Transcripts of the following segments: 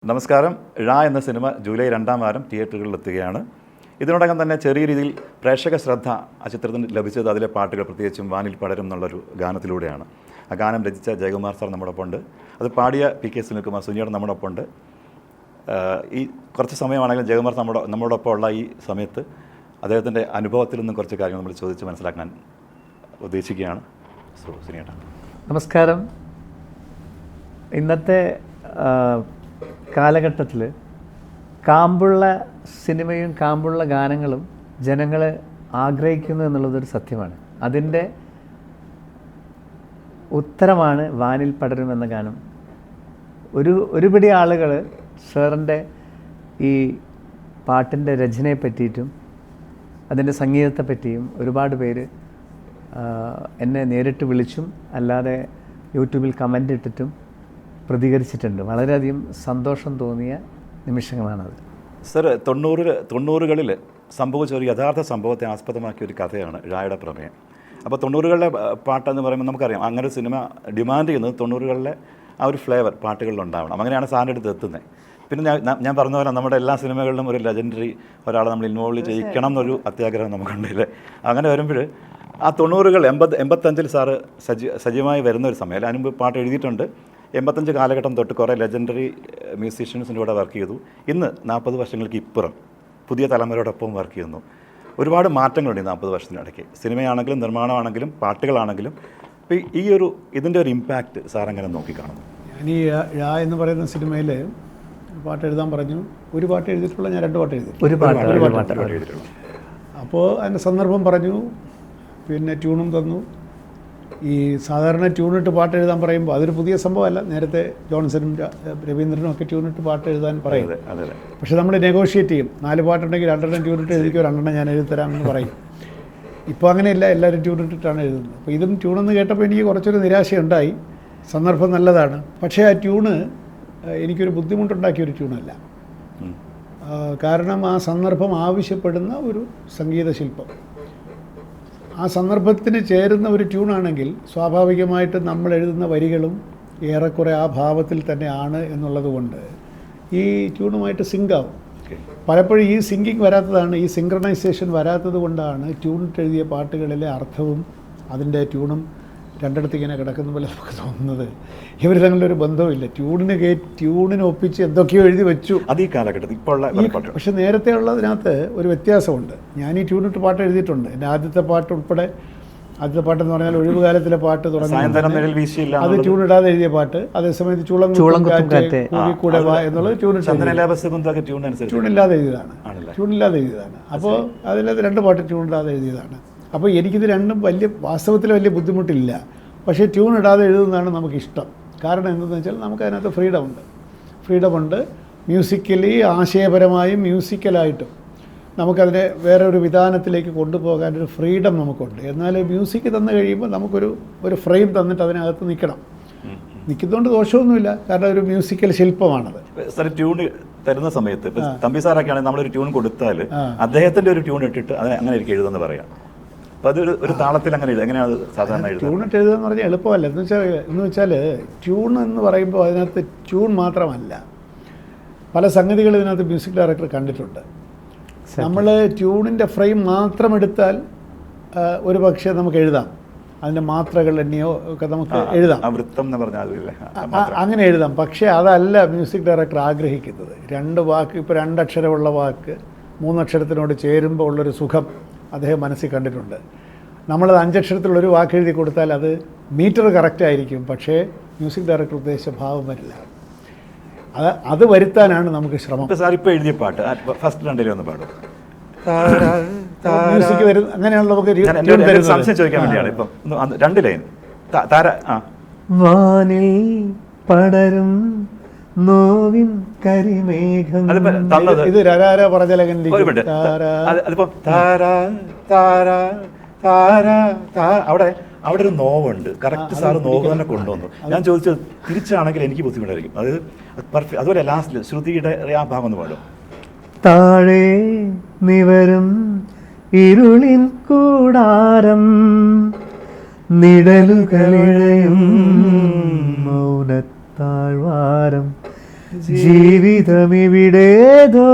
നമസ്കാരം. ഴ എന്ന സിനിമ ജൂലൈ 2-ാം വാരം തിയേറ്ററുകളിലെത്തുകയാണ്. ഇതിനോടകം തന്നെ ചെറിയ രീതിയിൽ പ്രേക്ഷക ശ്രദ്ധ ആ ചിത്രത്തിന് ലഭിച്ചത് അതിലെ പാട്ടുകൾ, പ്രത്യേകിച്ചും വാനിൽ പടരും എന്നുള്ളൊരു ഗാനത്തിലൂടെയാണ്. ആ ഗാനം രചിച്ച ജയകുമാർ സാർ നമ്മോടൊപ്പം ഉണ്ട്. അത് പാടിയ പി കെ സുനിൽകുമാർ സുനിയോട് നമ്മോടൊപ്പം ഉണ്ട്. ഈ കുറച്ച് സമയമാണെങ്കിലും ജയകുമാർ നമ്മോടൊപ്പം ഉള്ള ഈ സമയത്ത് അദ്ദേഹത്തിൻ്റെ അനുഭവത്തിൽ നിന്നും കുറച്ച് കാര്യങ്ങൾ നമ്മൾ ചോദിച്ച് മനസ്സിലാക്കാൻ ഉദ്ദേശിക്കുകയാണ്. സുനിയേട്ടാ നമസ്കാരം. ഇന്നത്തെ കാലഘട്ടത്തിൽ കാമ്പുള്ള സിനിമയും കാമ്പുള്ള ഗാനങ്ങളും ജനങ്ങൾ ആഗ്രഹിക്കുന്നു എന്നുള്ളതൊരു സത്യമാണ്. അതിൻ്റെ ഉത്തരമാണ് വാനിൽ പടരും എന്ന ഗാനം. ഒരുപിടി ആളുകൾ സാറിൻ്റെ ഈ പാട്ടിൻ്റെ രചനയെ പറ്റിയിട്ടും അതിൻ്റെ സംഗീതത്തെ പറ്റിയും ഒരുപാട് പേര് എന്നെ നേരിട്ട് വിളിച്ചും അല്ലാതെ യൂട്യൂബിൽ കമൻ്റ് ഇട്ടിട്ടും പ്രതികരിച്ചിട്ടുണ്ട്. വളരെയധികം സന്തോഷം തോന്നിയ നിമിഷങ്ങളാണത്. സർ, 90കളിൽ സംഭവിച്ച ഒരു യഥാർത്ഥ സംഭവത്തെ ആസ്പദമാക്കിയ ഒരു കഥയാണ് ഴായുടെ പ്രമേയം. അപ്പോൾ 90കളിലെ പാട്ടെന്ന് പറയുമ്പോൾ നമുക്കറിയാം, അങ്ങനെ ഒരു സിനിമ ഡിമാൻഡ് ചെയ്യുന്നത് 90കളിലെ ആ ഒരു ഫ്ലേവർ പാട്ടുകളിലുണ്ടാവണം. അങ്ങനെയാണ് സാറിൻ്റെ അടുത്ത് എത്തുന്നത്. പിന്നെ ഞാൻ പറഞ്ഞ പോലെ നമ്മുടെ എല്ലാ സിനിമകളിലും ഒരു ലെജൻഡറി ഒരാളെ നമ്മൾ ഇൻവോൾവ് ചെയ്യിക്കണം എന്നൊരു അത്യാഗ്രഹം നമുക്കുണ്ടല്ലേ. അങ്ങനെ വരുമ്പോൾ ആ 90കൾ 85 സാറ് സജീവമായി വരുന്ന ഒരു സമയം. അതിന് മുമ്പ് പാട്ട് എഴുതിയിട്ടുണ്ട്. 85 കാലഘട്ടം തൊട്ട് കുറേ ലെജൻഡറി മ്യൂസീഷ്യൻസിൻ്റെ കൂടെ വർക്ക് ചെയ്തു. ഇന്ന് 40 വർഷങ്ങൾക്ക് ഇപ്പുറം പുതിയ തലമുറയോടൊപ്പം വർക്ക് ചെയ്യുന്നു. ഒരുപാട് മാറ്റങ്ങളുണ്ട് ഈ 40 വർഷത്തിനിടയ്ക്ക്. സിനിമയാണെങ്കിലും നിർമ്മാണമാണെങ്കിലും പാട്ടുകളാണെങ്കിലും. അപ്പോൾ ഇതിൻ്റെ ഒരു ഇമ്പാക്റ്റ് സാർ എങ്ങനെ നോക്കിക്കാണുന്നു? ഞാൻ ഈ ഴ എന്ന് പറയുന്ന സിനിമയിൽ പാട്ട് എഴുതാൻ പറഞ്ഞു. ഒരു പാട്ട് എഴുതിയിട്ടുള്ള ഞാൻ 2 പാട്ട് എഴുതി. ഒരു പാട്ട് എഴുതിയിട്ടുള്ളൂ. അപ്പോൾ അതിൻ്റെ സന്ദർഭം പറഞ്ഞു, പിന്നെ ട്യൂണും തന്നു. ഈ സാധാരണ ട്യൂണിട്ട് പാട്ട് എഴുതാൻ പറയുമ്പോൾ അതൊരു പുതിയ സംഭവമല്ല. നേരത്തെ ജോൺസനും രവീന്ദ്രനും ഒക്കെ ട്യൂണിട്ട് പാട്ട് എഴുതാൻ പറയും. പക്ഷെ നമ്മൾ നെഗോഷിയേറ്റ് ചെയ്യും. 4 പാട്ടുണ്ടെങ്കിൽ 2 ട്യൂണിട്ട് എഴുതിക്കോ, 2 ഞാൻ എഴുതിത്തരാമെന്ന് പറയും. ഇപ്പോൾ അങ്ങനെയല്ല, എല്ലാവരും ട്യൂണിട്ടിട്ടാണ് എഴുതുന്നത്. അപ്പോൾ ഇതും ട്യൂണെന്ന് കേട്ടപ്പോൾ എനിക്ക് കുറച്ചൊരു നിരാശയുണ്ടായി. സന്ദർഭം നല്ലതാണ്, പക്ഷേ ആ ട്യൂണ് എനിക്കൊരു ബുദ്ധിമുട്ടുണ്ടാക്കിയൊരു ട്യൂണല്ല. കാരണം ആ സന്ദർഭം ആവശ്യപ്പെടുന്ന ഒരു സംഗീത ശില്പം, ആ സന്ദർഭത്തിന് ചേരുന്ന ഒരു ട്യൂണാണെങ്കിൽ സ്വാഭാവികമായിട്ട് നമ്മൾ എഴുതുന്ന വരികളും ഏറെക്കുറെ ആ ഭാവത്തിൽ തന്നെയാണ് എന്നുള്ളത് കൊണ്ട് ഈ ട്യൂണുമായിട്ട് സിങ്കാവും. പലപ്പോഴും ഈ സിങ്കിങ് വരാത്തതാണ്, ഈ സിങ്ക്രണൈസേഷൻ വരാത്തത് കൊണ്ടാണ് ട്യൂണിട്ട് എഴുതിയ പാട്ടുകളിലെ അർത്ഥവും അതിൻ്റെ ട്യൂണും രണ്ടിടത്ത് ഇങ്ങനെ കിടക്കുന്ന പോലെ നമുക്ക് തോന്നുന്നത്. ഇവർ തമ്മിലൊരു ബന്ധവുമില്ല. ട്യൂണിനെ ഒപ്പിച്ച് എന്തൊക്കെയോ എഴുതി വെച്ചു. അത് ഈ കാലഘട്ടത്തിൽ ഇപ്പോൾ. പക്ഷെ നേരത്തെ ഉള്ളതിനകത്ത് ഒരു വ്യത്യാസമുണ്ട്. ഞാൻ ഈ ട്യൂണിട്ട് പാട്ട് എഴുതിയിട്ടുണ്ട്. എൻ്റെ ആദ്യത്തെ പാട്ട് ഉൾപ്പെടെ, ആദ്യത്തെ പാട്ടെന്ന് പറഞ്ഞാൽ ഒഴിവുകാലത്തെ പാട്ട് തുടങ്ങി, അത് ട്യൂണിടാതെ എഴുതിയ പാട്ട്. അതേസമയത്ത് കൂടെ വാ എന്നുള്ളത് ട്യൂണില്ലാതെ എഴുതിയതാണ്. അപ്പോൾ അതിലത് 2 പാട്ട് ട്യൂണിടാതെ എഴുതിയതാണ്. അപ്പോൾ എനിക്കിത് രണ്ടും വാസ്തവത്തിൽ വലിയ ബുദ്ധിമുട്ടില്ല. പക്ഷേ ട്യൂൺ ഇടാതെ എഴുതുന്നതാണ് നമുക്കിഷ്ടം. കാരണം എന്തെന്ന് വെച്ചാൽ നമുക്ക് അതിനകത്ത് ഫ്രീഡം ഉണ്ട്. മ്യൂസിക്കലി, ആശയപരമായും മ്യൂസിക്കലായിട്ടും നമുക്കതിനെ വേറെ ഒരു വിധാനത്തിലേക്ക് കൊണ്ടുപോകാനൊരു ഫ്രീഡം നമുക്കുണ്ട്. എന്നാൽ മ്യൂസിക് തന്നു കഴിയുമ്പോൾ നമുക്കൊരു ഫ്രെയിം തന്നിട്ട് അതിനകത്ത് നിൽക്കുന്നതുകൊണ്ട് ദോഷമൊന്നുമില്ല. കാരണം ഒരു മ്യൂസിക്കൽ ശില്പമാണത്. ട്യൂൺ തരുന്ന സമയത്ത് തമ്പി സാറൊക്കെയാണെങ്കിൽ നമ്മളൊരു ട്യൂൺ കൊടുത്താൽ അദ്ദേഹത്തിൻ്റെ ഒരു ട്യൂൺ ഇട്ടിട്ട് അങ്ങനെ എനിക്ക് എഴുതുമെന്ന് പറയാം. അപ്പോൾ അതൊരു താളത്തിൽ അങ്ങനെ എങ്ങനെയാണ് സാധാരണ ട്യൂണിട്ട് എഴുതുക എന്ന് പറഞ്ഞാൽ എളുപ്പമല്ല. എന്ന് വെച്ചാൽ ട്യൂൺ എന്ന് പറയുമ്പോൾ അതിനകത്ത് ട്യൂൺ മാത്രമല്ല, പല സംഗതികൾ ഇതിനകത്ത് മ്യൂസിക് ഡയറക്ടർ കണ്ടിട്ടുണ്ട്. നമ്മൾ ട്യൂണിൻ്റെ ഫ്രെയിം മാത്രം എടുത്താൽ ഒരു പക്ഷേ നമുക്ക് എഴുതാം. അതിൻ്റെ മാത്രകൾ എണ്ണിയോ ഒക്കെ നമുക്ക് എഴുതാം, അങ്ങനെ എഴുതാം. പക്ഷേ അതല്ല മ്യൂസിക് ഡയറക്ടർ ആഗ്രഹിക്കുന്നത്. 2 വാക്ക്, ഇപ്പോൾ 2 അക്ഷരമുള്ള വാക്ക് 3 അക്ഷരത്തിനോട് ചേരുമ്പോൾ ഉള്ളൊരു സുഖം അദ്ദേഹം മനസ്സിൽ കണ്ടിട്ടുണ്ട്. നമ്മളത് 5 അക്ഷരത്തിലുള്ളൊരു വാക്ക് എഴുതി കൊടുത്താൽ അത് മീറ്റർ കറക്റ്റ് ആയിരിക്കും, പക്ഷേ മ്യൂസിക് ഡയറക്ടർ ഉദ്ദേശിച്ച ഭാവം വരില്ല. അത് വരുത്താനാണ് നമുക്ക് ശ്രമം. സാർ ഇപ്പോൾ എഴുതിയ പാട്ട് ഫസ്റ്റ് 2 ഒന്ന് പാടും. മ്യൂസിക് വരും, അങ്ങനെയുള്ള നമുക്ക് സംശയം ചോദിക്കാൻ വേണ്ടിയാണ്. ഇപ്പം 2 ലൈൻ വാനിൽ പടരും നോവിൻ കരിമേഘം. ഇത് രാരാ പറഞ്ഞലകൻ. അവിടെ ഒരു നോവുണ്ട്. കറക്റ്റ് സാറ് നോവ് തന്നെ കൊണ്ടുവന്നു. ഞാൻ ചോദിച്ചത് തിരിച്ചാണെങ്കിൽ എനിക്ക് ബുദ്ധിമുട്ടായിരിക്കും. അത് പെർഫെക്റ്റ്. അതുപോലെ ലാസ്റ്റിൽ ശ്രുതിയുടെ ആ ഭാഗം ഒന്ന് പാടും. താഴെ നിവരും ഇരുളിൻ കൂടാരം നിഴലുകളിഴയും മൗനത്താഴ്വാരം ജീവിതമിവിടേതോ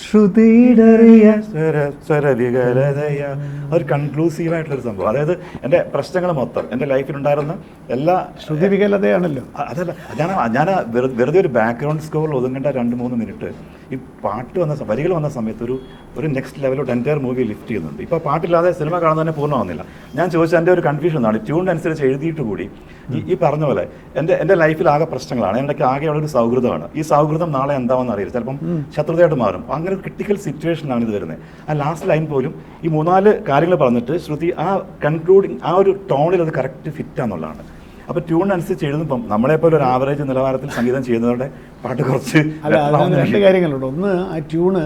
ശ്രുതിയിടറിയ സ്വരവികലതയ ഒരു കൺക്ലൂസീവായിട്ടുള്ളൊരു സംഭവം. അതായത് എൻ്റെ പ്രശ്നങ്ങൾ മൊത്തം എൻ്റെ ലൈഫിലുണ്ടായിരുന്ന എല്ലാ ശ്രുതി വികലതയാണല്ലോ. അതല്ല, ഞാൻ വെറുതെ ഒരു ബാക്ക്ഗ്രൗണ്ട് സ്കോറിൽ ഒതുങ്ങേണ്ട 2-3 മിനിറ്റ് ഈ പാട്ട് വന്ന വരികൾ വന്ന സമയത്ത് ഒരു നെക്സ്റ്റ് ലെവലോട്ട് എൻ്റയർ മൂവി ലിഫ്റ്റ് ചെയ്യുന്നുണ്ട്. ഇപ്പോൾ പാട്ടില്ലാതെ സിനിമ കാണുന്നത് തന്നെ പൂർണ്ണമാകുന്നില്ല. ഞാൻ ചോദിച്ച എൻ്റെ ഒരു കൺഫ്യൂഷൻ ആണ്, ട്യൂൺ അനുസരിച്ച് എഴുതിയിട്ട് കൂടി ഈ പറഞ്ഞ പോലെ എൻ്റെ ലൈഫിൽ ആകെ പ്രശ്നങ്ങളാണ്, എൻ്റെ ആകെയുള്ള ഒരു സൗഹൃദമാണ്. ഈ സൗഹൃദം നാളെ എന്താണെന്ന് അറിയില്ല, ചിലപ്പം ശത്രുതയായിട്ട് മാറും. അങ്ങനെ ഒരു ക്രിട്ടിക്കൽ സിറ്റുവേഷനാണ് ഇത് വരുന്നത്. ആ ലാസ്റ്റ് ലൈൻ പോലും ഈ 3-4 കാര്യങ്ങൾ പറഞ്ഞിട്ട് ശ്രുതി ആ കൺക്ലൂഡിങ് ആ ഒരു ടോണിൽ അത് കറക്റ്റ് ഫിറ്റാന്നുള്ളതാണ്. അപ്പോൾ ട്യൂൺ അനുസരിച്ച് എഴുതുമ്പം നമ്മളെപ്പോലെ ഒരു ആവറേജ് നിലവാരത്തിൽ സംഗീതം ചെയ്യുന്നവരുടെ പാട്ട് കുറച്ച് അല്ല, അതിന് 2 കാര്യങ്ങളുണ്ട്. ഒന്ന്, ആ ട്യൂണ്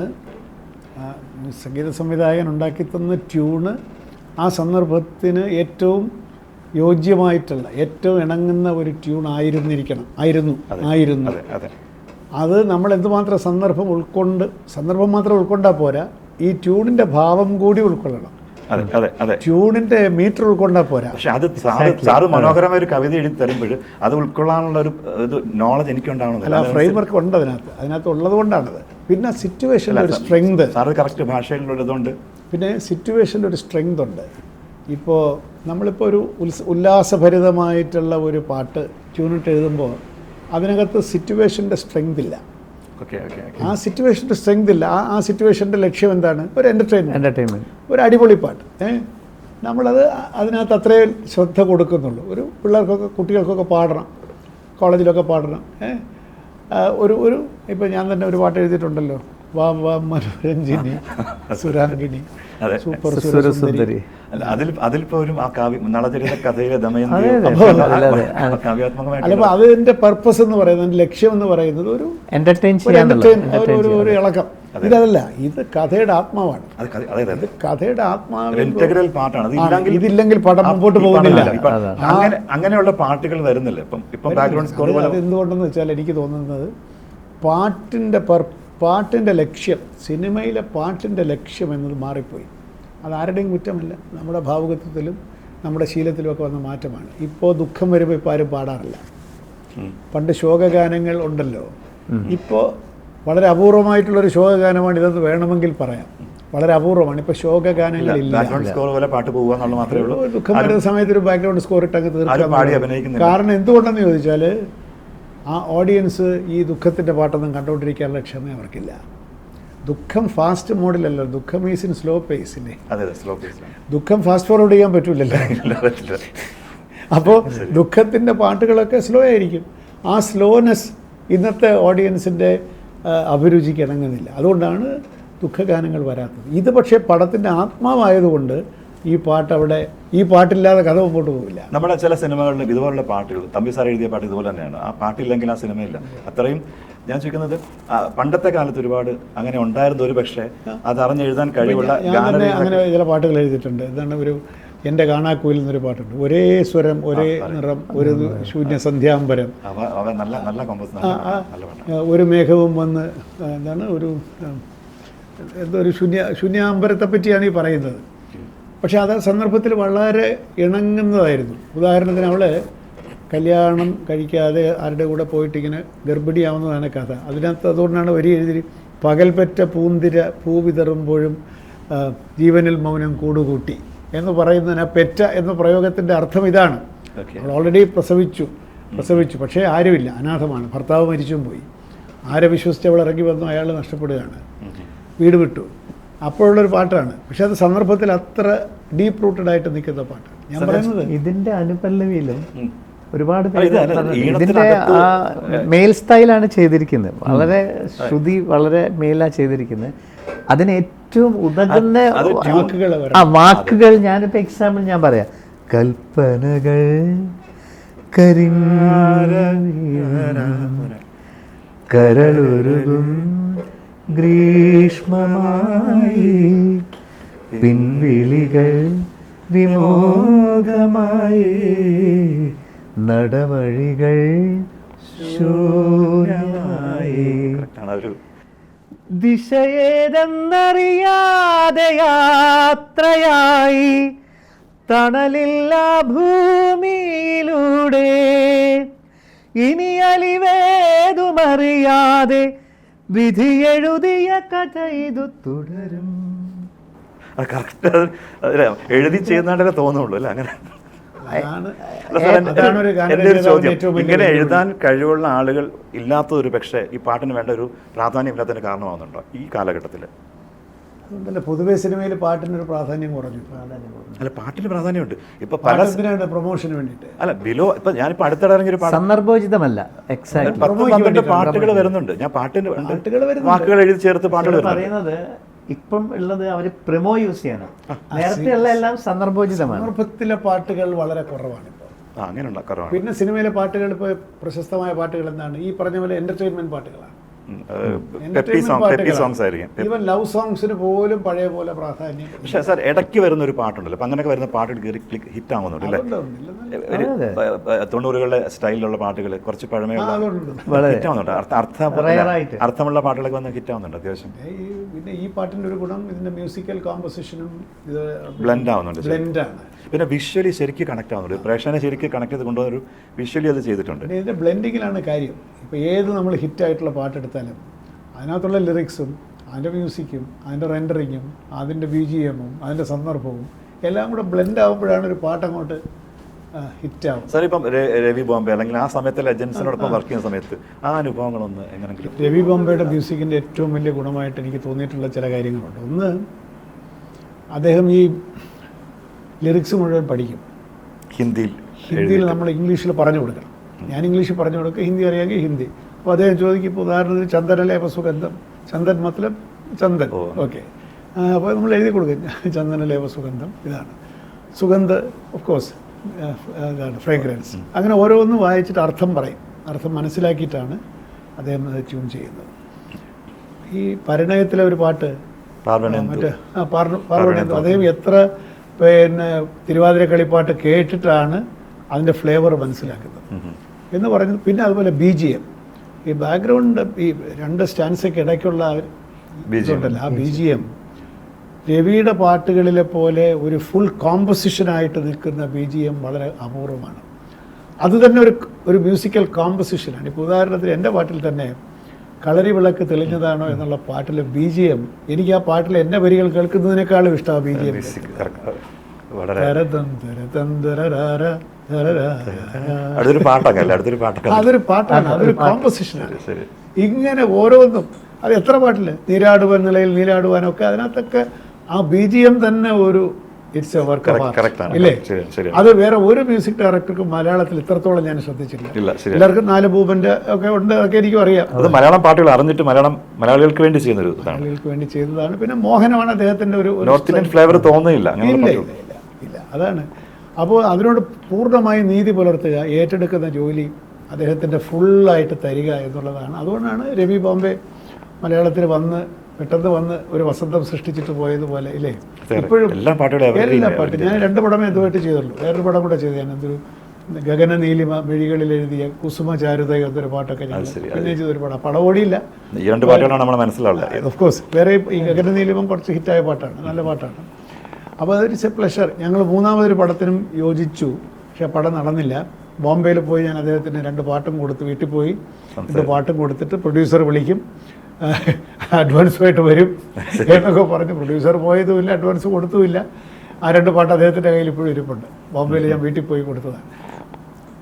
സംഗീത സംവിധായകൻ ഉണ്ടാക്കി തന്ന ട്യൂണ് ആ സന്ദർഭത്തിന് ഏറ്റവും യോജ്യമായിട്ടുള്ള ഏറ്റവും ഇണങ്ങുന്ന ഒരു ട്യൂൺ ആയിരുന്നു. അത് നമ്മൾ എന്തുമാത്രം സന്ദർഭം മാത്രം ഉൾക്കൊണ്ടാൽ പോരാ, ഈ ട്യൂണിൻ്റെ ഭാവം കൂടി ഉൾക്കൊള്ളണം. ട്യൂണിന്റെ മീറ്റർ ഉൾക്കൊണ്ടാൽ പോരാ. പക്ഷെ അത് സാറ് മനോഹരമായ ഒരു കവിത എഴുതി തരുമ്പോൾ അത് ഉൾക്കൊള്ളാനുള്ള ഒരു നോളജ് എനിക്കുണ്ടാവണം. അല്ല, ഫ്രെയിം വർക്ക് ഉണ്ട് അതിനകത്ത് ഉള്ളത് കൊണ്ടാണത്. പിന്നെ സിറ്റുവേഷൻ്റെ ഒരു സ്ട്രെങ്ത്, സാറ് കറക്റ്റ് ഭാഷയിലുള്ളതുകൊണ്ട് പിന്നെ സിറ്റുവേഷൻ്റെ ഒരു സ്ട്രെങ്ത് ഉണ്ട്. ഇപ്പോൾ നമ്മളിപ്പോൾ ഒരു ഉല്ലാസഭരിതമായിട്ടുള്ള ഒരു പാട്ട് ട്യൂണിട്ട് എഴുതുമ്പോൾ അതിനകത്ത് സിറ്റുവേഷൻ്റെ സ്ട്രെങ്ത് ഇല്ല. ആ സിറ്റുവേഷൻ്റെ സ്ട്രെങ്ത് ഇല്ല. ആ സിറ്റുവേഷൻ്റെ ലക്ഷ്യം എന്താണ്? ഒരു എൻ്റർടൈൻമെൻറ്റ്, ഒരു അടിപൊളി പാട്ട്. നമ്മളത് അതിനകത്ത് അത്രയും ശ്രദ്ധ കൊടുക്കുന്നുള്ളൂ. ഒരു കുട്ടികൾക്കൊക്കെ പാടണം, കോളേജിലൊക്കെ പാടണം. ഒരു ഇപ്പോൾ ഞാൻ തന്നെ ഒരു പാട്ട് എഴുതിയിട്ടുണ്ടല്ലോ, വാം വാം മനോരഞ്ജിനി സുരാംഗിനി സൂപ്പർ സുരസുന്ദരി. അതിലിപ്പോ ഒരു ആ നളചരിത കഥയിലെ അല്ലപ്പോൾ അതിന്റെ പർപ്പസ് എന്ന് പറയുന്നത്, ലക്ഷ്യം എന്ന് പറയുന്നത് ഒരു ഒരു ഇളക്കം. ഇതല്ല, ഇത് കഥയുടെ ആത്മാവാണ്. ഇത് കഥയുടെ ഇന്റഗ്രൽ പാട്ടാണ്. ഇതില്ലെങ്കിൽ പടം മുമ്പോട്ട് പോകുന്നില്ല. അങ്ങനെയുള്ള പാട്ടുകൾ വരുന്നില്ല ഇപ്പം ബാക്ക്ഗ്രൗണ്ട് സ്കോർ. അത് എന്തുകൊണ്ടെന്ന് വെച്ചാൽ എനിക്ക് തോന്നുന്നത് പാട്ടിൻ്റെ ലക്ഷ്യം, സിനിമയിലെ പാട്ടിൻ്റെ ലക്ഷ്യം എന്നത് മാറിപ്പോയി. അതാരുടെയും കുറ്റമല്ല, നമ്മുടെ ഭാവുകത്വത്തിലും നമ്മുടെ ശീലത്തിലുമൊക്കെ വന്ന മാറ്റമാണ്. ഇപ്പോൾ ദുഃഖം വരുമ്പോൾ ഇപ്പോൾ ആരും പാടാറില്ല. പണ്ട് ശോകഗാനങ്ങൾ ഉണ്ടല്ലോ, ഇപ്പോൾ വളരെ അപൂർവമായിട്ടുള്ളൊരു ശോകഗാനമാണ് ഇതെന്ന് വേണമെങ്കിൽ പറയാം. വളരെ അപൂർവമാണ്. ഇപ്പോൾ ശോകഗാനങ്ങളില്ല. ദുഃഖം വരുന്ന സമയത്ത് ഒരു ബാക്ക്ഗ്രൗണ്ട് സ്കോർ ഇട്ടങ്ങ് തീർക്കാൻ. കാരണം എന്തുകൊണ്ടെന്ന് ചോദിച്ചാൽ ആ ഓഡിയൻസ് ഈ ദുഃഖത്തിൻ്റെ പാട്ടൊന്നും കണ്ടുകൊണ്ടിരിക്കാനുള്ള ക്ഷമ അവർക്കില്ല. ദുഃഖം ഫാസ്റ്റ് മോഡിലല്ലോ, ദുഃഖം ഈസ് ഇൻ സ്ലോ പേസില്ലേ. ദുഃഖം ഫാസ്റ്റ് ഫോർവേഡ് ചെയ്യാൻ പറ്റൂലല്ലോ. അപ്പോൾ ദുഃഖത്തിൻ്റെ പാട്ടുകളൊക്കെ സ്ലോ ആയിരിക്കും. ആ സ്ലോനെസ് ഇന്നത്തെ ഓഡിയൻസിൻ്റെ അഭിരുചിക്ക് ഇണങ്ങുന്നില്ല. അതുകൊണ്ടാണ് ദുഃഖഗാനങ്ങൾ വരാത്തത്. ഇത് പക്ഷേ പടത്തിൻ്റെ ആത്മാവായതുകൊണ്ട് ഈ പാട്ടില്ലാതെ കഥ മുമ്പോട്ട് പോകില്ല. നമ്മുടെ ചില സിനിമകളിൽ ഇതുപോലുള്ള പാട്ടുകൾ, തമ്പി സാർ എഴുതിയ പാട്ട് ഇതുപോലെ തന്നെയാണ്. ആ പാട്ടില്ലെങ്കിൽ ആ സിനിമയില്ല. അത്രയും ഞാൻ ചോദിക്കുന്നത്, പണ്ടത്തെ കാലത്ത് ഒരുപാട് അങ്ങനെ ഉണ്ടായിരുന്നു. ഒരു പക്ഷേ അത് അറിഞ്ഞെഴുതാൻ കഴിവുള്ള അങ്ങനെ ചില പാട്ടുകൾ എഴുതിയിട്ടുണ്ട്. എന്താണ്, ഒരു എൻ്റെ കാണാക്കുയിൽ എന്നൊരു പാട്ടുണ്ട്. ഒരേ സ്വരം, ഒരേ നിറം, ഒരു ശൂന്യ സന്ധ്യാംബരം, ഒരു മേഘവും വന്ന്, എന്താണ്, ഒരു ശൂന്യാംബരത്തെ പറ്റിയാണ് ഈ പറയുന്നത്. പക്ഷേ അത് സന്ദർഭത്തിൽ വളരെ ഇണങ്ങുന്നതായിരുന്നു. ഉദാഹരണത്തിന് അവൾ കല്യാണം കഴിക്കാതെ ആരുടെ കൂടെ പോയിട്ടിങ്ങനെ ഗർഭിണിയാവുന്നതാണ് കഥ. അതിനകത്ത് അതുകൊണ്ടാണ് വരി എഴുതി, പകൽപെറ്റ പൂന്തിര പൂവിതറുമ്പോഴും ജീവനിൽ മൗനം കൂടുകൂട്ടി എന്ന് പറയുന്നതിന് പെറ്റ എന്ന പ്രയോഗത്തിൻ്റെ അർത്ഥം ഇതാണ്. അവൾ ഓൾറെഡി പ്രസവിച്ചു, പക്ഷേ ആരുമില്ല, അനാഥമാണ്, ഭർത്താവ് മരിച്ചും പോയി. ആരെ വിശ്വസിച്ച് അവൾ ഇറങ്ങി വന്നു, അയാൾ നഷ്ടപ്പെടുകയാണ്, വീട് വിട്ടു. അപ്പോഴുള്ളൊരു പാട്ടാണ്. പക്ഷെ അത് സന്ദർഭത്തിൽ അത്ര ഡീപ്പ് റൂട്ടഡ് ആയിട്ട് നിൽക്കുന്ന പാട്ടാണ്. ഞാൻ പറയുന്നത് ഇതിൻ്റെ അനുപല്ലവിയിലും ഒരുപാട് ഇതിൻ്റെ ആ മെയിൽ സ്റ്റൈലാണ് ചെയ്തിരിക്കുന്നത്. വളരെ ശ്രുതി വളരെ മെയിലാണ് ചെയ്തിരിക്കുന്നത്. അതിന് ഏറ്റവും ഉതകുന്ന വാക്കുകൾ ഞാനിപ്പോൾ എക്സാമ്പിൾ ഞാൻ പറയാം. കൽപ്പനകൾ കരളുരുകും ഗ്രീഷ്മമായി, പിൻവിളികൾ വിമോഹമായി, നടവഴികൾ ശൂന്യമായി, ദിശയേതെന്നറിയാതെ യാത്രയായി, തണലില്ല ഭൂമിയിലൂടെ ഇനി അലിവേതുമറിയാതെ വിധി എഴുതിയ കഥ ഇത് തുടരും. അത് കറക്റ്റ് എഴുതി ചെയ്യുന്നതായിട്ടേ തോന്നുള്ളൂ അല്ലേ? അങ്ങനെ അതാണ് ഒരു എൻ്റെ ഒരു ചോദ്യം, ഇങ്ങനെ എഴുതാൻ കഴിവുള്ള ആളുകൾ ഇല്ലാത്തതൊരു പക്ഷേ ഈ പാട്ടിന് വേണ്ട ഒരു പ്രാധാന്യം ഇല്ലാത്തതിന് കാരണമാകുന്നുണ്ടോ ഈ കാലഘട്ടത്തിൽ? അതുകൊണ്ടല്ലേ പൊതുവേ സിനിമയിൽ പാട്ടിനൊരു പ്രാധാന്യം കുറഞ്ഞു. അല്ല, പാട്ടിന് പ്രാധാന്യമുണ്ട്. ഇപ്പൊ പല പ്രൊമോഷന് വേണ്ടിയിട്ട് അല്ല ബിലോ ഇപ്പൊ ഞാനിപ്പോ അടുത്തിടെ ഇറങ്ങിയ ഒരു സന്ദർഭോചിതമല്ല. എക്സാക്ട് 10-12 പാട്ടുകൾ വരുന്നുണ്ട്. ഞാൻ പാട്ടിന് വാക്കുകൾ എഴുതി ചേർത്ത് പാട്ടുകൾ പറയുന്നത് ഇപ്പം ഉള്ളത് അവര് പ്രമോ യൂസ് ചെയ്യണം. നേരത്തെ ഉള്ള എല്ലാം സന്ദർഭോചിതമാണ്. സന്ദർഭത്തിലെ പാട്ടുകൾ വളരെ കുറവാണ് ഇപ്പോൾ. അങ്ങനെയുള്ള കുറവാണ്. പിന്നെ സിനിമയിലെ പാട്ടുകൾ ഇപ്പോൾ പ്രശസ്തമായ പാട്ടുകൾ എന്താണ്? ഈ പറഞ്ഞ പോലെ എന്റർടൈൻമെന്റ് പാട്ടുകളാണ്. ഈവൻ ലവ് സോങ്സിന് പോലും പഴയ പോലെ പ്രാധാന്യം. പക്ഷേ സാർ ഇടയ്ക്ക് വരുന്ന ഒരു പാട്ടുണ്ടല്ലോ, അപ്പം അങ്ങനെയൊക്കെ വരുന്ന പാട്ടുകൾ കയറി ഹിറ്റ് ആവുന്നുണ്ട് അല്ലേ? 90കളുടെ സ്റ്റൈലിലുള്ള പാട്ടുകൾ കുറച്ച് പഴമയുള്ള ഹിറ്റ് ആവുന്നുണ്ട്. അർത്ഥമുള്ള പാട്ടുകളൊക്കെ വന്ന് ഹിറ്റ് ആവുന്നുണ്ട് അത്യാവശ്യം. പിന്നെ ഈ പാട്ടിൻ്റെ ഒരു ഗുണം ഇതിൻ്റെ മ്യൂസിക്കൽ കോമ്പോസിഷനും ഇത് ബ്ലെൻഡ് ആവുന്നുണ്ട്. ബ്ലെൻഡാണ്. പിന്നെ വിഷ്വലി ശരിക്കും കണക്ട് ആവുന്നുണ്ട്. പ്രേക്ഷകനെ ശരിക്കും കണക്ട് ചെയ്ത് കൊണ്ടുവന്നൊരു വിഷ്വലി അത് ചെയ്തിട്ടുണ്ട്. ഇതിൻ്റെ ബ്ലെൻഡിങ്ങിലാണ് കാര്യം. ഇപ്പോൾ ഏത് നമ്മൾ ഹിറ്റായിട്ടുള്ള പാട്ടെടുത്താലും അതിനകത്തുള്ള ലിറിക്സും അതിൻ്റെ മ്യൂസിക്കും അതിൻ്റെ റെൻഡറിങ്ങും അതിൻ്റെ BGM-ഉം അതിൻ്റെ സന്ദർഭവും എല്ലാം കൂടെ ബ്ലെൻഡ് ആകുമ്പോഴാണ് ഒരു പാട്ടങ്ങോട്ട് ഹിറ്റാവും. സാർ ഇപ്പം രവി ബോംബെ അല്ലെങ്കിൽ ആ സമയത്ത് ലെജൻസിനോടൊപ്പം വർക്ക് ചെയ്യുന്ന സമയത്ത് ആ അനുഭവങ്ങളൊന്ന് എങ്ങനെയെങ്കിലും? രവി ബോംബെയുടെ മ്യൂസിക്കിൻ്റെ ഏറ്റവും വലിയ ഗുണമായിട്ട് എനിക്ക് തോന്നിയിട്ടുള്ള ചില കാര്യങ്ങളുണ്ട്. ഒന്ന്, അദ്ദേഹം ഈ ലിറിക്സ് മുഴുവൻ പഠിക്കും. ഹിന്ദിയിൽ നമ്മൾ ഇംഗ്ലീഷിൽ പറഞ്ഞു കൊടുക്കണം. ഞാൻ ഇംഗ്ലീഷിൽ പറഞ്ഞു കൊടുക്കുക, ഹിന്ദി അറിയാമെങ്കിൽ ഹിന്ദി. അപ്പോൾ അദ്ദേഹം ചോദിക്കും, ഇപ്പോൾ ഉദാഹരണത്തിന് ചന്ദനലേപ സുഗന്ധം, ചന്ദൻ മത്ലബ് ചന്ദൻ, ഓക്കെ. അപ്പോൾ നമ്മൾ എഴുതി കൊടുക്കും ചന്ദനലേപ സുഗന്ധം ഇതാണ്, സുഗന്ധ ഓഫ് കോഴ്സ് ഇതാണ് ഫ്രേഗ്രൻസ്. അങ്ങനെ ഓരോന്നും വായിച്ചിട്ട് അർത്ഥം പറയും. അർത്ഥം മനസ്സിലാക്കിയിട്ടാണ് അദ്ദേഹം അത് ട്യൂൺ ചെയ്യുന്നത്. ഈ പരിണയത്തിലെ ഒരു പാട്ട് മറ്റേ പാർവണേന്ദു, അദ്ദേഹം എത്ര പിന്നെ തിരുവാതിര കളിപ്പാട്ട് കേട്ടിട്ടാണ് അതിൻ്റെ ഫ്ലേവർ മനസ്സിലാക്കുന്നത് എന്ന് പറയുന്നത്. പിന്നെ അതുപോലെ BGM, ഈ ബാക്ക്ഗ്രൗണ്ട്, ഈ രണ്ട് സ്റ്റാൻസൊക്കെ ഇടയ്ക്കുള്ള ഇതുണ്ടല്ലോ, ആ BGM രവിയുടെ പാട്ടുകളിലെ പോലെ ഒരു ഫുൾ കോമ്പസിഷനായിട്ട് നിൽക്കുന്ന BGM വളരെ അപൂർവമാണ്. അത് തന്നെ ഒരു മ്യൂസിക്കൽ കോമ്പസിഷനാണ്. ഇപ്പോൾ ഉദാഹരണത്തിന് എൻ്റെ പാട്ടിൽ തന്നെ കളരി വിളക്ക് തെളിഞ്ഞതാണോ എന്നുള്ള പാട്ടിലെ BGM, എനിക്ക് ആ പാട്ടിൽ എൻ്റെ വരികൾ കേൾക്കുന്നതിനേക്കാളും ഇഷ്ടമാണ് BGM. അതൊരു പാട്ടാണ്, അതൊരു കോമ്പസിഷനാണ്. ഇങ്ങനെ ഓരോന്നും, അത് എത്ര പാട്ടില് നീരാടുവാൻ നിലയിൽ നീരാടുവാനൊക്കെ അതിനകത്തൊക്കെ ആ BGM തന്നെ ഒരു it's A work of art ഇല്ലേ? അത് വേറെ ഒരു മ്യൂസിക് ഡയറക്ടർക്കും മലയാളത്തിൽ ഇത്രത്തോളം ഞാൻ ശ്രദ്ധിച്ചിട്ടില്ല. എല്ലാവർക്കും 4 ഭൂപന്റെ ഒക്കെ ഉണ്ട്, അതൊക്കെ എനിക്കും അറിയാം. അത് മലയാളം പാട്ടുകൾ അറിഞ്ഞിട്ട് മലയാളികൾക്ക് വേണ്ടി ചെയ്തതാണ്. പിന്നെ മോഹനമാണ് അദ്ദേഹത്തിന്റെ ഒരു നോർത്ത് ഇന്ത്യൻ ഫ്ലേവർ തോന്നുന്നില്ല. ഇല്ല, അതാണ്. അപ്പോൾ അതിനോട് പൂർണ്ണമായി നീതി പുലർത്തുക, ഏറ്റെടുക്കുന്ന ജോലി അദ്ദേഹത്തിൻ്റെ ഫുള്ളായിട്ട് തരിക എന്നുള്ളതാണ്. അതുകൊണ്ടാണ് രവി ബോംബെ മലയാളത്തിൽ പെട്ടെന്ന് വന്ന് ഒരു വസന്തം സൃഷ്ടിച്ചിട്ട് പോയതുപോലെ ഇല്ലേ? ഇപ്പോഴും എല്ലാ പാട്ടും ഞാൻ 2 പടമേ ഇതുമായിട്ട് ചെയ്തുള്ളൂ. വേറൊരു പടം കൂടെ ചെയ്തു. ഞാൻ എന്തൊരു ഗഗന നീലിമ മിഴികളിൽ എഴുതിയ കുസുമ ചാരുത എന്നൊരു പാട്ടൊക്കെ ഞാൻ പിന്നെ ചെയ്തൊരു പടം ഓടിയില്ല. ഓഫ് കോഴ്സ് വേറെ ഈ ഗഗന നീലിമം കുറച്ച് ഹിറ്റായ പാട്ടാണ്, നല്ല പാട്ടാണ്. അപ്പോൾ അതൊരു പ്ലഷർ. ഞങ്ങൾ 3ാമതൊരു പടത്തിനും യോജിച്ചു, പക്ഷെ പടം നടന്നില്ല. ബോംബെയിൽ പോയി ഞാൻ അദ്ദേഹത്തിന് 2 പാട്ടും കൊടുത്ത്, വീട്ടിൽ പോയി 2 പാട്ടും കൊടുത്തിട്ട് പ്രൊഡ്യൂസർ വിളിക്കും, അഡ്വാൻസുമായിട്ട് വരും എന്നൊക്കെ പറഞ്ഞ് പ്രൊഡ്യൂസർ പോയതുമില്ല, അഡ്വാൻസ് കൊടുത്തുമില്ല. ആ 2 പാട്ട് അദ്ദേഹത്തിൻ്റെ കയ്യിൽ ഇപ്പോഴും ഇരിപ്പുണ്ട്. ബോംബെയിൽ ഞാൻ വീട്ടിൽ പോയി കൊടുത്തതാണ്.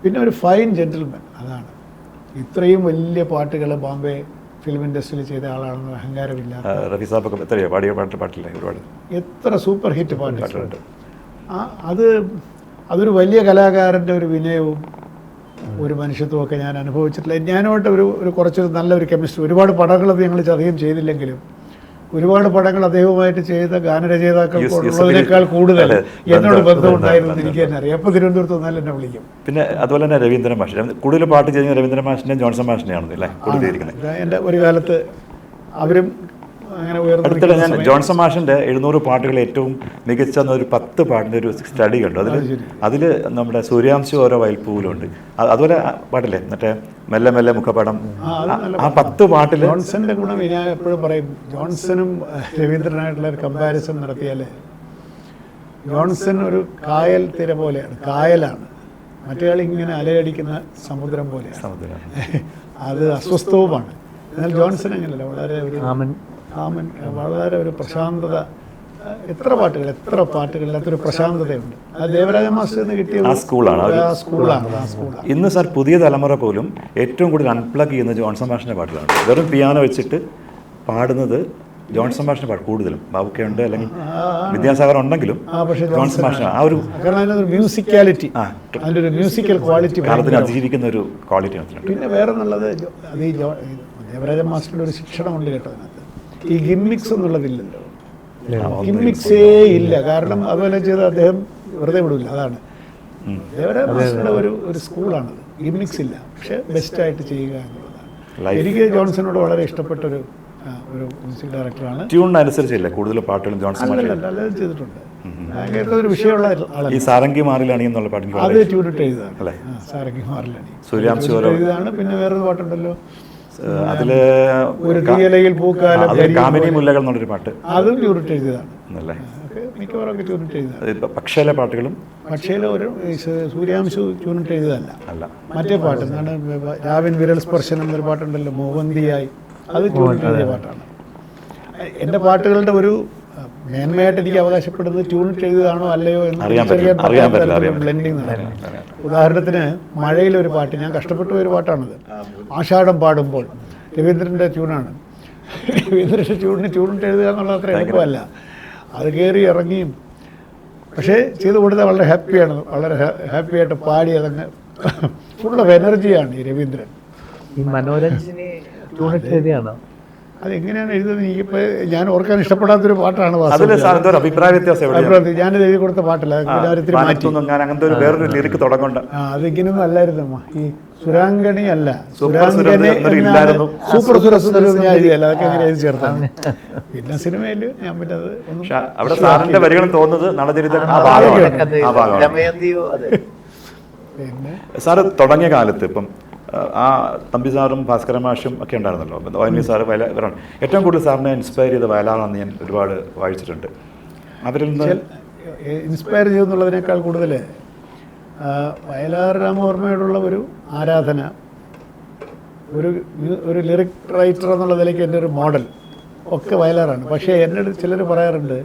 പിന്നെ ഒരു ഫൈൻ ജെന്റിൽമാൻ, അതാണ്. ഇത്രയും വലിയ പാട്ടുകൾ ബോംബെ ഫിലിം ഇൻഡസ്ട്രിയിൽ ചെയ്ത ആളാണെന്ന് അഹങ്കാരമില്ല. എത്ര സൂപ്പർ ഹിറ്റ് പാട്ടുകളുണ്ട്. അതൊരു വലിയ കലാകാരൻ്റെ ഒരു വിനയവും ഒരു മനുഷ്യത്വമൊക്കെ ഞാൻ അനുഭവിച്ചിട്ടില്ല. ഞാനുമായിട്ട് ഒരു കുറച്ചൊരു നല്ലൊരു കെമിസ്ട്രി, ഒരുപാട് പടങ്ങളത് ഞങ്ങൾ അധികം ചെയ്തില്ലെങ്കിലും ഒരുപാട് പടങ്ങൾ അദ്ദേഹവുമായിട്ട് ചെയ്ത ഗാനരചയിതാക്കൾക്കുള്ളതിനേക്കാൾ കൂടുതൽ എന്നോട് ബന്ധമുണ്ടായിരുന്നു എനിക്ക് തന്നെ അറിയാം. അപ്പോൾ തിരുവനന്തപുരത്ത് വന്നാൽ എന്നെ വിളിക്കും. പിന്നെ അതുപോലെ തന്നെ രവീന്ദ്രൻ മാഷ്, കൂടുതൽ പാട്ട് ചെയ്ത രവീന്ദ്രൻ മാഷിൻ്റെയും ജോൺസൺ മാഷിനെയാണ് എൻ്റെ ഒരു കാലത്ത് അവരും അങ്ങനെ അടുത്തിടെ ഞാൻ ജോൺസൺ മാഷിൻ്റെ 700 പാട്ടുകൾ ഏറ്റവും മികച്ച ഒരു 10 പാട്ടിൻ്റെ ഒരു സ്റ്റഡി കണ്ടു. അതിൽ നമ്മുടെ സൂര്യാംശം ഓരോ വയൽപ്പൂവിലുണ്ട്. അതുപോലെ പാട്ടില്ലേ മറ്റേ മെല്ലെ മെല്ലെ മുഖപടം, ആ 10 പാട്ടിൽ ജോൺസന്റെ ഗുണം ഞാൻ എപ്പോഴും പറയും. ജോൺസണും രവീന്ദ്രനായിട്ടുള്ള ഒരു കമ്പാരിസൺ നടത്തിയാൽ ജോൺസൺ ഒരു കായൽ തിര പോലെയാണ്, കായലാണ്. മറ്റേ ഇങ്ങനെ അലയടിക്കുന്ന സമുദ്രം പോലെയാണ്. സമുദ്രം. അത് അസ്വസ്ഥവുമാണ്. എന്നാൽ ജോൺസൺ അങ്ങനെയല്ല, വളരെ ഒരു കാമൻ, വളരെ ഒരു പ്രശാന്തത. എത്ര പാട്ടുകളിലൊരു പ്രശാന്തതയുണ്ട്. ആ ദേവരാജ മാസ്റ്ററിൽ കിട്ടിയ ആ സ്കൂളാണ്. ആ സ്കൂളാണ്. ഇന്ന് സാർ പുതിയ തലമുറ പോലും ഏറ്റവും കൂടുതൽ അൺപ്ലഗ് ചെയ്യുന്നത് ജോൺസൺ മാഷിൻ്റെ പാട്ടിലാണ്. വെറും പിയാനോ വെച്ചിട്ട് പാടുന്നത് ജോൺസൺ മാഷിൻ്റെ പാട്ട് കൂടുതലും. ബാബുക്കയുണ്ട്, അല്ലെങ്കിൽ വിദ്യാസാഗർ ഉണ്ടെങ്കിലും ജോൺസൺ മാഷിന് ആ ഒരു, കാരണം അതിനൊരു മ്യൂസിക്കാലിറ്റി, അതിൻ്റെ ഒരു മ്യൂസിക്കൽ ക്വാളിറ്റി കാലത്തിന് അതിജീവിക്കുന്ന ഒരു ക്വാളിറ്റി അതിലുണ്ട്. പിന്നെ വേറെ എന്നുള്ളത് അത് ഈ ദേവരാജ മാസ്റ്ററുടെ ഒരു ശിക്ഷണമുണ്ട് കേട്ടോ അതിനകത്ത്. ഈ ഗിമ്മിക്സ് എന്നുള്ളതില്ലല്ലോ, ഗിമ്മിക്സേ ഇല്ല. കാരണം അതുപോലെ ചെയ്ത് അദ്ദേഹം വെറുതെ വിടില്ല. അതാണ് ദേവരാജ മാസ്റ്ററുടെ ഒരു സ്കൂളാണത്. ഗിമ്മിക്സ് ഇല്ല, പക്ഷെ ബെസ്റ്റായിട്ട് ചെയ്യുക എന്നുള്ളതാണ്. എനിക്ക് ജോൺസണോട് വളരെ ഇഷ്ടപ്പെട്ടൊരു ഒരു മ്യൂസിക് ഡയറക്ടറാണ്. ട്യൂണിനനുസരിച്ചില്ല കൂടുതൽ പാട്ടുകളും ജോൺസൺ അല്ലാതെ ചെയ്തിട്ടുണ്ട്. അങ്ങനത്തെ ഒരു വിഷയമുള്ള ആളാണ്. ഈ സാരംഗി മാറിലണി എന്നുള്ള പാട്ട് അത് ട്യൂണിട്ട് എഴുതാണ്. സാരംഗി മാറിലണി എഴുതാണ്. പിന്നെ വേറൊരു പാട്ടുണ്ടല്ലോ, അതില് ഒരു തീയലയിൽ പൂക്കാലം കാമിനി മുല്ലകൾ എന്നുള്ളൊരു പാട്ട്, അതും ട്യൂണിട്ട് എഴുതിയതാണ്. അല്ലേ? മിക്കവാറൊക്കെ ട്യൂണിട്ട് എഴുതിയതാണ്. പക്ഷേലെ പാട്ടുകളും, പക്ഷേലെ ഒരു സൂര്യാംശു ട്യൂണിട്ട് എഴുതിയതല്ല. അല്ല, മറ്റേ പാട്ട് എന്താണ്, രാവിൻ വിരൽ സ്പർശനം എന്നൊരു പാട്ടുണ്ടല്ലോ, മോവന്തിയായി, അത് ട്യൂണിട്ട് എഴുതിയ പാട്ടാണ്. എൻ്റെ പാട്ടുകളുടെ ഒരു മേന്മയായിട്ട് എനിക്ക് അവകാശപ്പെടുന്നത് ട്യൂണിട്ട് എഴുതിയതാണോ അല്ലയോ എന്ന് ബ്ലെൻഡിങ് നടക്കും. ഉദാഹരണത്തിന് മഴയിലൊരു പാട്ട്, ഞാൻ കഷ്ടപ്പെട്ട ഒരു പാട്ടാണത്, ആഷാഢം പാടുമ്പോൾ, രവീന്ദ്രൻ്റെ ട്യൂണാണ്. രവീന്ദ്രൻ്റെ ട്യൂണിട്ട് എഴുതുക എന്നുള്ളത് അത്ര എളുപ്പമല്ല. അത് കയറി ഇറങ്ങിയും പക്ഷേ ചെയ്ത് കൊടുത്താൽ വളരെ ഹാപ്പിയാണ്. വളരെ ഹാപ്പിയായിട്ട് പാടി അതങ്ങ് ഫുൾ ഓഫ് എനർജിയാണ് ഈ രവീന്ദ്രൻ. ഈ മനോരഞ്ജനെ ട്യൂണിട്ട് എഴുതിയാണോ? അതെങ്ങനെയാണ് എഴുതുന്നത് എനിക്കിപ്പോൾ ഞാൻ ഓർക്കാൻ ഇഷ്ടപ്പെടാത്തൊരു പാട്ടാണ്. അഭിപ്രായ വ്യത്യാസം ഞാനിത് എഴുതി കൊടുത്ത പാട്ടില്ല, അതിങ്ങനെയൊന്നും അല്ലായിരുന്നു. ഈ സുരാംഗണി അല്ല, സുരാംഗണി സൂപ്പർ സുരസുന്ദരം ഞാൻ എഴുതിയല്ല, അതൊക്കെ എങ്ങനെ എഴുതി ചേർത്താണ്. പിന്നെ സിനിമയിൽ ഞാൻ പിന്നെ അത് പിന്നെ സാറ് തുടങ്ങിയ കാലത്ത് ഇപ്പം ആ തമ്പി സാറും ഭാസ്കരൻ മാഷും ഒക്കെ ഉണ്ടായിരുന്നല്ലോ. ONV സാറ് വയലാറാണ് ഏറ്റവും കൂടുതൽ സാറിനെ ഇൻസ്പയർ ചെയ്ത വയലാറാണെന്ന് ഞാൻ ഒരുപാട് വായിച്ചിട്ടുണ്ട്. അവരിൽ നിന്ന് ഇൻസ്പയർ ചെയ്യുന്നുള്ളതിനേക്കാൾ കൂടുതൽ വയലാർ രാമവർമ്മയോടുള്ള ഒരു ആരാധന, ഒരു ലിറിക് റൈറ്റർ എന്നുള്ള നിലയ്ക്ക് എൻ്റെ ഒരു മോഡൽ ഒക്കെ വയലാറാണ്. പക്ഷേ എൻ്റെ അടുത്ത് ചിലർ പറയാറുണ്ട്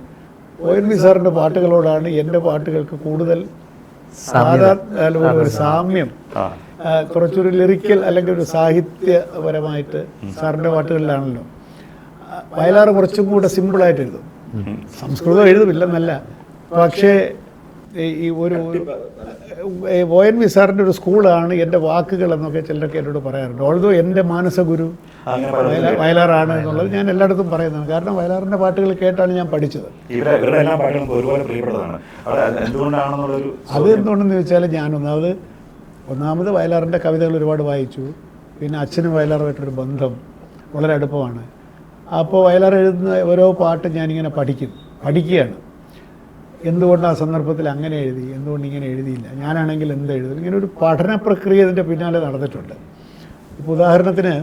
ONV സാറിൻ്റെ പാട്ടുകളോടാണ് എൻ്റെ പാട്ടുകൾക്ക് കൂടുതൽ ഒരു സാമ്യം, കുറച്ചൊരു ലിറിക്കൽ അല്ലെങ്കിൽ ഒരു സാഹിത്യപരമായിട്ട് സാറിൻ്റെ പാട്ടുകളിലാണല്ലോ. വയലാർ കുറച്ചും കൂടെ സിമ്പിളായിട്ട് എഴുതും. സംസ്കൃതം എഴുതുമില്ലെന്നല്ല, പക്ഷേ ഈ ഒരു ONV സാറിൻ്റെ ഒരു സ്കൂളാണ് എൻ്റെ വാക്കുകൾ എന്നൊക്കെ ചിലരൊക്കെ എന്നോട് പറയാറുണ്ട്. ഓൾദോ എൻ്റെ മാനസഗുരു വയലാറാണ് എന്നുള്ളത് ഞാൻ എല്ലായിടത്തും പറയുന്നതാണ്. കാരണം വയലാറിൻ്റെ പാട്ടുകൾ കേട്ടാണ് ഞാൻ പഠിച്ചത്. അത് എന്തുകൊണ്ടെന്ന് ചോദിച്ചാൽ ഞാൻ ഒന്നാമത് വയലാറിൻ്റെ കവിതകൾ ഒരുപാട് വായിച്ചു. പിന്നെ അച്ഛനും വയലാറുമായിട്ടൊരു ബന്ധം വളരെ അടുപ്പമാണ്. അപ്പോൾ വയലാർ എഴുതുന്ന ഓരോ പാട്ടും ഞാനിങ്ങനെ പഠിക്കുകയാണ്. എന്തുകൊണ്ട് ആ സന്ദർഭത്തിൽ അങ്ങനെ എഴുതി, എന്തുകൊണ്ട് ഇങ്ങനെ എഴുതിയില്ല, ഞാനാണെങ്കിൽ എന്ത് എഴുതും, ഇങ്ങനെ ഒരു പഠന പ്രക്രിയ ഇതിൻ്റെ പിന്നാലെ നടന്നിട്ടുണ്ട്. ഇപ്പോൾ ഉദാഹരണത്തിന്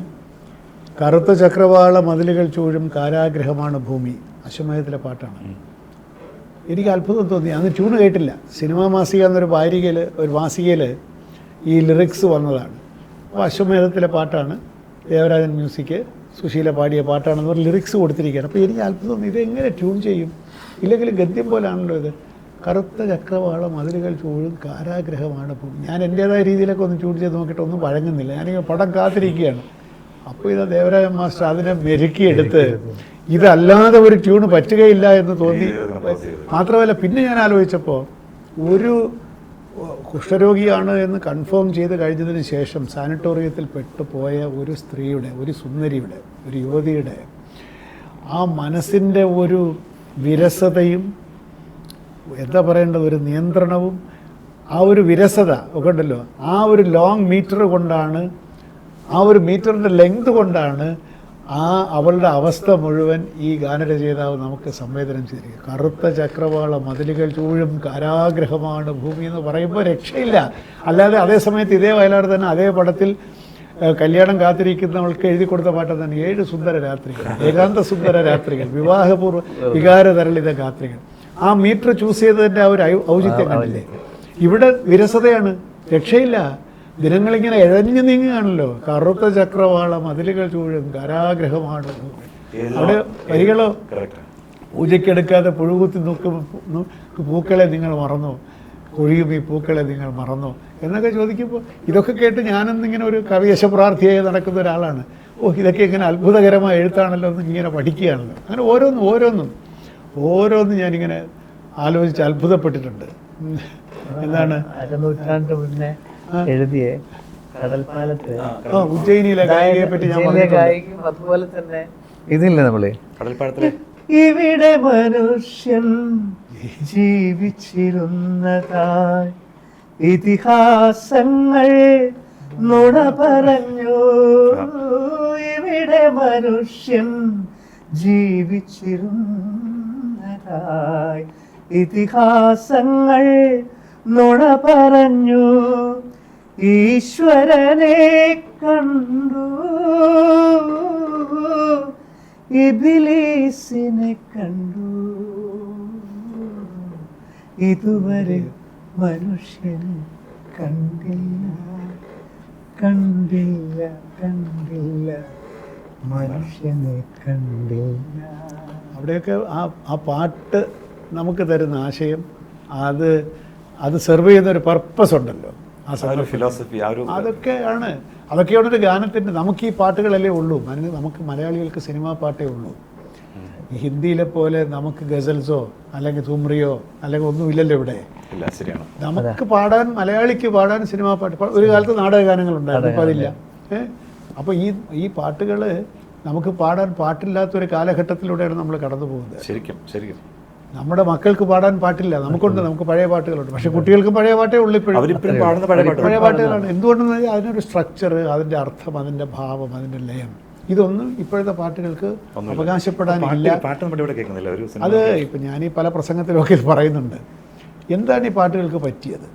കറുത്ത ചക്രവാള മതിലുകൾ ചൂഴും കാരാഗ്രഹമാണ് ഭൂമി, അശ്വമേധത്തിലെ പാട്ടാണ്. എനിക്ക് അത്ഭുതം തോന്നി. അന്ന് ട്യൂണ് കേട്ടില്ല. സിനിമാ മാസിക എന്നൊരു മാസികയിൽ ഈ ലിറിക്സ് വന്നതാണ്. അപ്പോൾ അശ്വമേധത്തിലെ പാട്ടാണ്, ദേവരാജൻ മ്യൂസിക്, സുശീല പാടിയ പാട്ടാണെന്ന് പറഞ്ഞ് ലിറിക്സ് കൊടുത്തിരിക്കുകയാണ്. അപ്പോൾ എനിക്ക് അത്ഭുതം തോന്നി, ഇതെങ്ങനെ ട്യൂൺ ചെയ്യും? ഇല്ലെങ്കിൽ ഗദ്യം പോലാണല്ലോ ഇത്. കറുത്ത ചക്രവാള മതിലുകൾ ചൂഴും കാരാഗ്രഹമാണ് ഭൂമി. ഞാൻ എൻ്റേതായ രീതിയിലൊക്കെ ഒന്ന് ട്യൂൺ ചെയ്ത് നോക്കിയിട്ട് ഒന്നും വഴങ്ങുന്നില്ല. ഞാനിങ്ങനെ പടം കാത്തിരിക്കുകയാണ്. അപ്പോൾ ഇത് ദേവരാജൻ മാസ്റ്റർ അതിനെ മെരുക്കിയെടുത്ത് ഇതല്ലാതെ ഒരു ട്യൂണ് പറ്റുകയില്ല എന്ന് തോന്നി. മാത്രമല്ല പിന്നെ ഞാൻ ആലോചിച്ചപ്പോൾ ഒരു കുഷ്ഠരോഗിയാണ് എന്ന് കൺഫേം ചെയ്ത് കഴിഞ്ഞതിന് ശേഷം സാനിറ്റോറിയത്തിൽ പെട്ടുപോയ ഒരു സ്ത്രീയുടെ, ഒരു സുന്ദരിയുടെ, ഒരു യുവതിയുടെ ആ മനസ്സിൻ്റെ ഒരു വിരസതയും എന്താ പറയേണ്ടത്, ഒരു നിയന്ത്രണവും, ആ ഒരു വിരസത ഒക്കെ ഉണ്ടല്ലോ, ആ ഒരു ലോങ് മീറ്റർ കൊണ്ടാണ്, ആ ഒരു മീറ്ററിൻ്റെ ലെങ്ത് കൊണ്ടാണ് അവളുടെ അവസ്ഥ മുഴുവൻ ഈ ഗാനരചയിതാവ് നമുക്ക് സംവേദനം ചെയ്തിരിക്കുക. കറുത്ത ചക്രവാള മതിലുകൾ ചൂഴും കാരാഗ്രഹമാണ് ഭൂമി എന്ന് പറയുമ്പോൾ രക്ഷയില്ല. അല്ലാതെ അതേ സമയത്ത് ഇതേ വയലാർ തന്നെ അതേ പടത്തിൽ കല്യാണം കാത്തിരിക്കുന്നവൾക്ക് എഴുതി കൊടുത്ത പാട്ട് തന്നെ 7 സുന്ദര രാത്രികൾ, ഏകാന്ത സുന്ദര രാത്രികൾ, വിവാഹപൂർവ്വ വികാരതരളിത രാത്രികൾ. ആ മീറ്റർ ചൂസ് ചെയ്തതിൻ്റെ ആ ഒരു ഔചിത്യം കണ്ടില്ലേ? ഇവിടെ വിരസതയാണ്. രക്ഷയില്ല. ദിനങ്ങളിങ്ങനെ ഇഴഞ്ഞു നീങ്ങുകയാണല്ലോ. കറുത്ത ചക്രവാള മതിലുകൾ ചൂഴും കാരാഗ്രഹമാണ്. അവിടെ വരികളോ, പൂജയ്ക്കെടുക്കാതെ പുഴുകുത്തി നോക്കും പൂക്കളെ നിങ്ങൾ മറന്നോ, കൊഴിയും ഈ പൂക്കളെ നിങ്ങൾ മറന്നോ എന്നൊക്കെ ചോദിക്കുമ്പോൾ ഇതൊക്കെ കേട്ട് ഞാനെന്നിങ്ങനെ ഒരു കവിയശപ്രാർത്ഥിയായി നടക്കുന്ന ഒരാളാണ്. ഇതൊക്കെ ഇങ്ങനെ അത്ഭുതകരമായ എഴുത്താണല്ലോ എന്ന് ഇങ്ങനെ പഠിക്കുകയാണല്ലോ. അങ്ങനെ ഓരോന്നും ഞാനിങ്ങനെ ആലോചിച്ച് അത്ഭുതപ്പെട്ടിട്ടുണ്ട്. എന്താണ് അരനൂറ്റാണ്ട് മുന്നേ എഴുതിയ കടൽപ്പാലത്ത് ഉജ്ജയിനിയിലെ ഗായികയെ പറ്റി ഞാൻ ഗായികയും അതുപോലെ തന്നെ ഇതില്ലേ നമ്മള് കടൽപ്പാലത്തിലെ ഇവിടെ മനുഷ്യൻ ജീവിച്ചിരുന്നതായി ഇതിഹാസങ്ങൾ നുണ പറഞ്ഞു. ഇവിടെ മനുഷ്യൻ ജീവിച്ചിരുന്നതായി ഇതിഹാസങ്ങൾ നുണ പറഞ്ഞു. ഈശ്വരനെ കണ്ടു, ഇബ്ലീസിനെ കണ്ടു, ഇതുവരെ മനുഷ്യൻ കണ്ടില്ല മനുഷ്യനെ കണ്ടില്ല. അവിടെയൊക്കെ ആ പാട്ട് നമുക്ക് തരുന്ന ആശയം, അത് സെർവ് ചെയ്യുന്ന ഒരു പർപ്പസ് ഉണ്ടല്ലോ. ഫിലോസഫി അതൊക്കെയാണ് ഒരു ഗാനത്തിൻ്റെ. നമുക്ക് ഈ പാട്ടുകളല്ലേ ഉള്ളൂ. നമുക്ക് മലയാളികൾക്ക് സിനിമാ പാട്ടേ ഉള്ളൂ. ഹിന്ദിയിലെ പോലെ നമുക്ക് ഗസൽസോ അല്ലെങ്കിൽ തുമ്രിയോ അല്ലെങ്കിൽ ഒന്നുമില്ലല്ലോ ഇവിടെ. നമുക്ക് പാടാൻ, മലയാളിക്ക് പാടാൻ സിനിമാ പാട്ട്. ഒരു കാലത്ത് നാടകഗാനങ്ങളുണ്ടായിരുന്നു, ഇപ്പോൾ അതില്ല. അപ്പോൾ ഈ പാട്ടുകൾ നമുക്ക് പാടാൻ പാട്ടില്ലാത്തൊരു കാലഘട്ടത്തിലൂടെയാണ് നമ്മൾ കടന്നു പോകുന്നത്. ശരിക്കും നമ്മുടെ മക്കൾക്ക് പാടാൻ പാട്ടില്ല, നമുക്ക് പഴയ പാട്ടുകളുണ്ട്. പക്ഷെ കുട്ടികൾക്ക് പഴയ പാട്ടേ ഉള്ളൂ. ഇപ്പോഴും പാടുന്ന പഴയ പാട്ടുകളാണ്. എന്തുകൊണ്ടെന്ന് പറഞ്ഞാൽ അതിനൊരു സ്ട്രക്ചർ, അതിൻ്റെ അർത്ഥം, അതിൻ്റെ ഭാവം, അതിൻ്റെ ലയം, ഇതൊന്നും ഇപ്പോഴത്തെ പാട്ടുകൾക്ക് അവകാശപ്പെടാനില്ല. അത് ഇപ്പം ഞാൻ ഈ പല പ്രസംഗത്തിലൊക്കെ പറയുന്നുണ്ട്. എന്താണ് ഈ പാട്ടുകൾക്ക് പറ്റിയത്?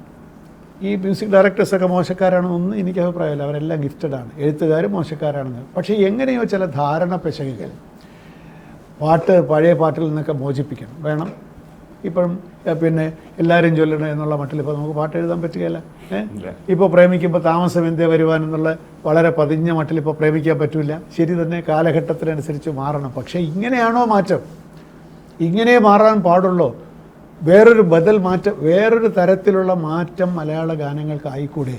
ഈ മ്യൂസിക് ഡയറക്ടേഴ്സൊക്കെ മോശക്കാരാണെന്നൊന്നും എനിക്ക് അഭിപ്രായമില്ല. അവരെല്ലാം ഗിഫ്റ്റഡാണ്. എഴുത്തുകാരും മോശക്കാരാണെന്ന്. പക്ഷേ എങ്ങനെയോ ചില ധാരണ പെശകുകൾ പഴയ പാട്ടിൽ നിന്നൊക്കെ മോചിപ്പിക്കണം വേണം. ഇപ്പം പിന്നെ എല്ലാവരും ചൊല്ലണം എന്നുള്ള മട്ടിൽ ഇപ്പോൾ നമുക്ക് പാട്ട് എഴുതാൻ പറ്റുകയില്ല. ഇപ്പോൾ പ്രേമിക്കുമ്പോൾ താമസം എന്തേ വരുവാൻ എന്നുള്ള വളരെ പതിഞ്ഞ മട്ടിൽ ഇപ്പോൾ പ്രേമിക്കാൻ പറ്റില്ല. ശരി തന്നെ, കാലഘട്ടത്തിനനുസരിച്ച് മാറണം. പക്ഷേ ഇങ്ങനെയാണോ മാറ്റം? ഇങ്ങനെ മാറാൻ പാടുള്ളൂ. വേറൊരു തരത്തിലുള്ള മാറ്റം മലയാള ഗാനങ്ങൾക്ക് ആയിക്കൂടെ?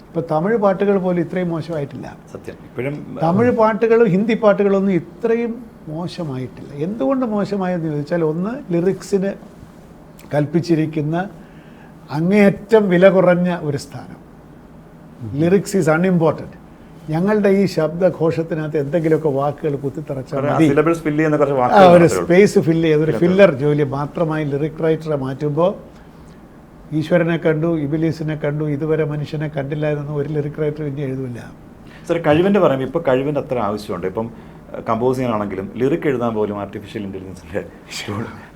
ഇപ്പോൾ തമിഴ് പാട്ടുകൾ പോലും ഇത്രയും മോശമായിട്ടില്ല. തമിഴ് പാട്ടുകളും ഹിന്ദി പാട്ടുകളൊന്നും ഇത്രയും മോശമായിട്ടില്ല. എന്തുകൊണ്ട് മോശമായെന്ന് ചോദിച്ചാൽ, ഒന്ന്, ലിറിക്സിന് കൽപ്പിച്ചിരിക്കുന്ന അങ്ങേയറ്റം വില കുറഞ്ഞ ഒരു സ്ഥാനം. Lyrics is unimportant. ഞങ്ങളുടെ ഈ ശബ്ദഘോഷത്തിനകത്ത് എന്തെങ്കിലുമൊക്കെ വാക്കുകൾ കുത്തിത്തറച്ചാൽ മതി, ഒരു സ്പേസ് ഫില്ല് ചെയ്ത് ഒരു ഫില്ലർ ജോലി മാത്രമായി ലിറിക് റൈറ്ററെ മാറ്റുമ്പോൾ ഈശ്വരനെ കണ്ടു, ഇബിലീസിനെ കണ്ടു, ഇതുവരെ മനുഷ്യനെ കണ്ടില്ല എന്നൊന്നും ഒരു ലിറിക് റൈറ്റർ ഇനി എഴുതില്ല. സാർ, കഴിവിൻ്റെ പറയുമ്പോൾ ഇപ്പോൾ കഴിവിൻ്റെ അത്ര ആവശ്യമുണ്ട്. ഇപ്പം കമ്പോസ് ചെയ്യാനാണെങ്കിലും ലിറിക് എഴുതാൻ പോലും ആർട്ടിഫിഷ്യൽ ഇൻ്റലിജൻസിൻ്റെ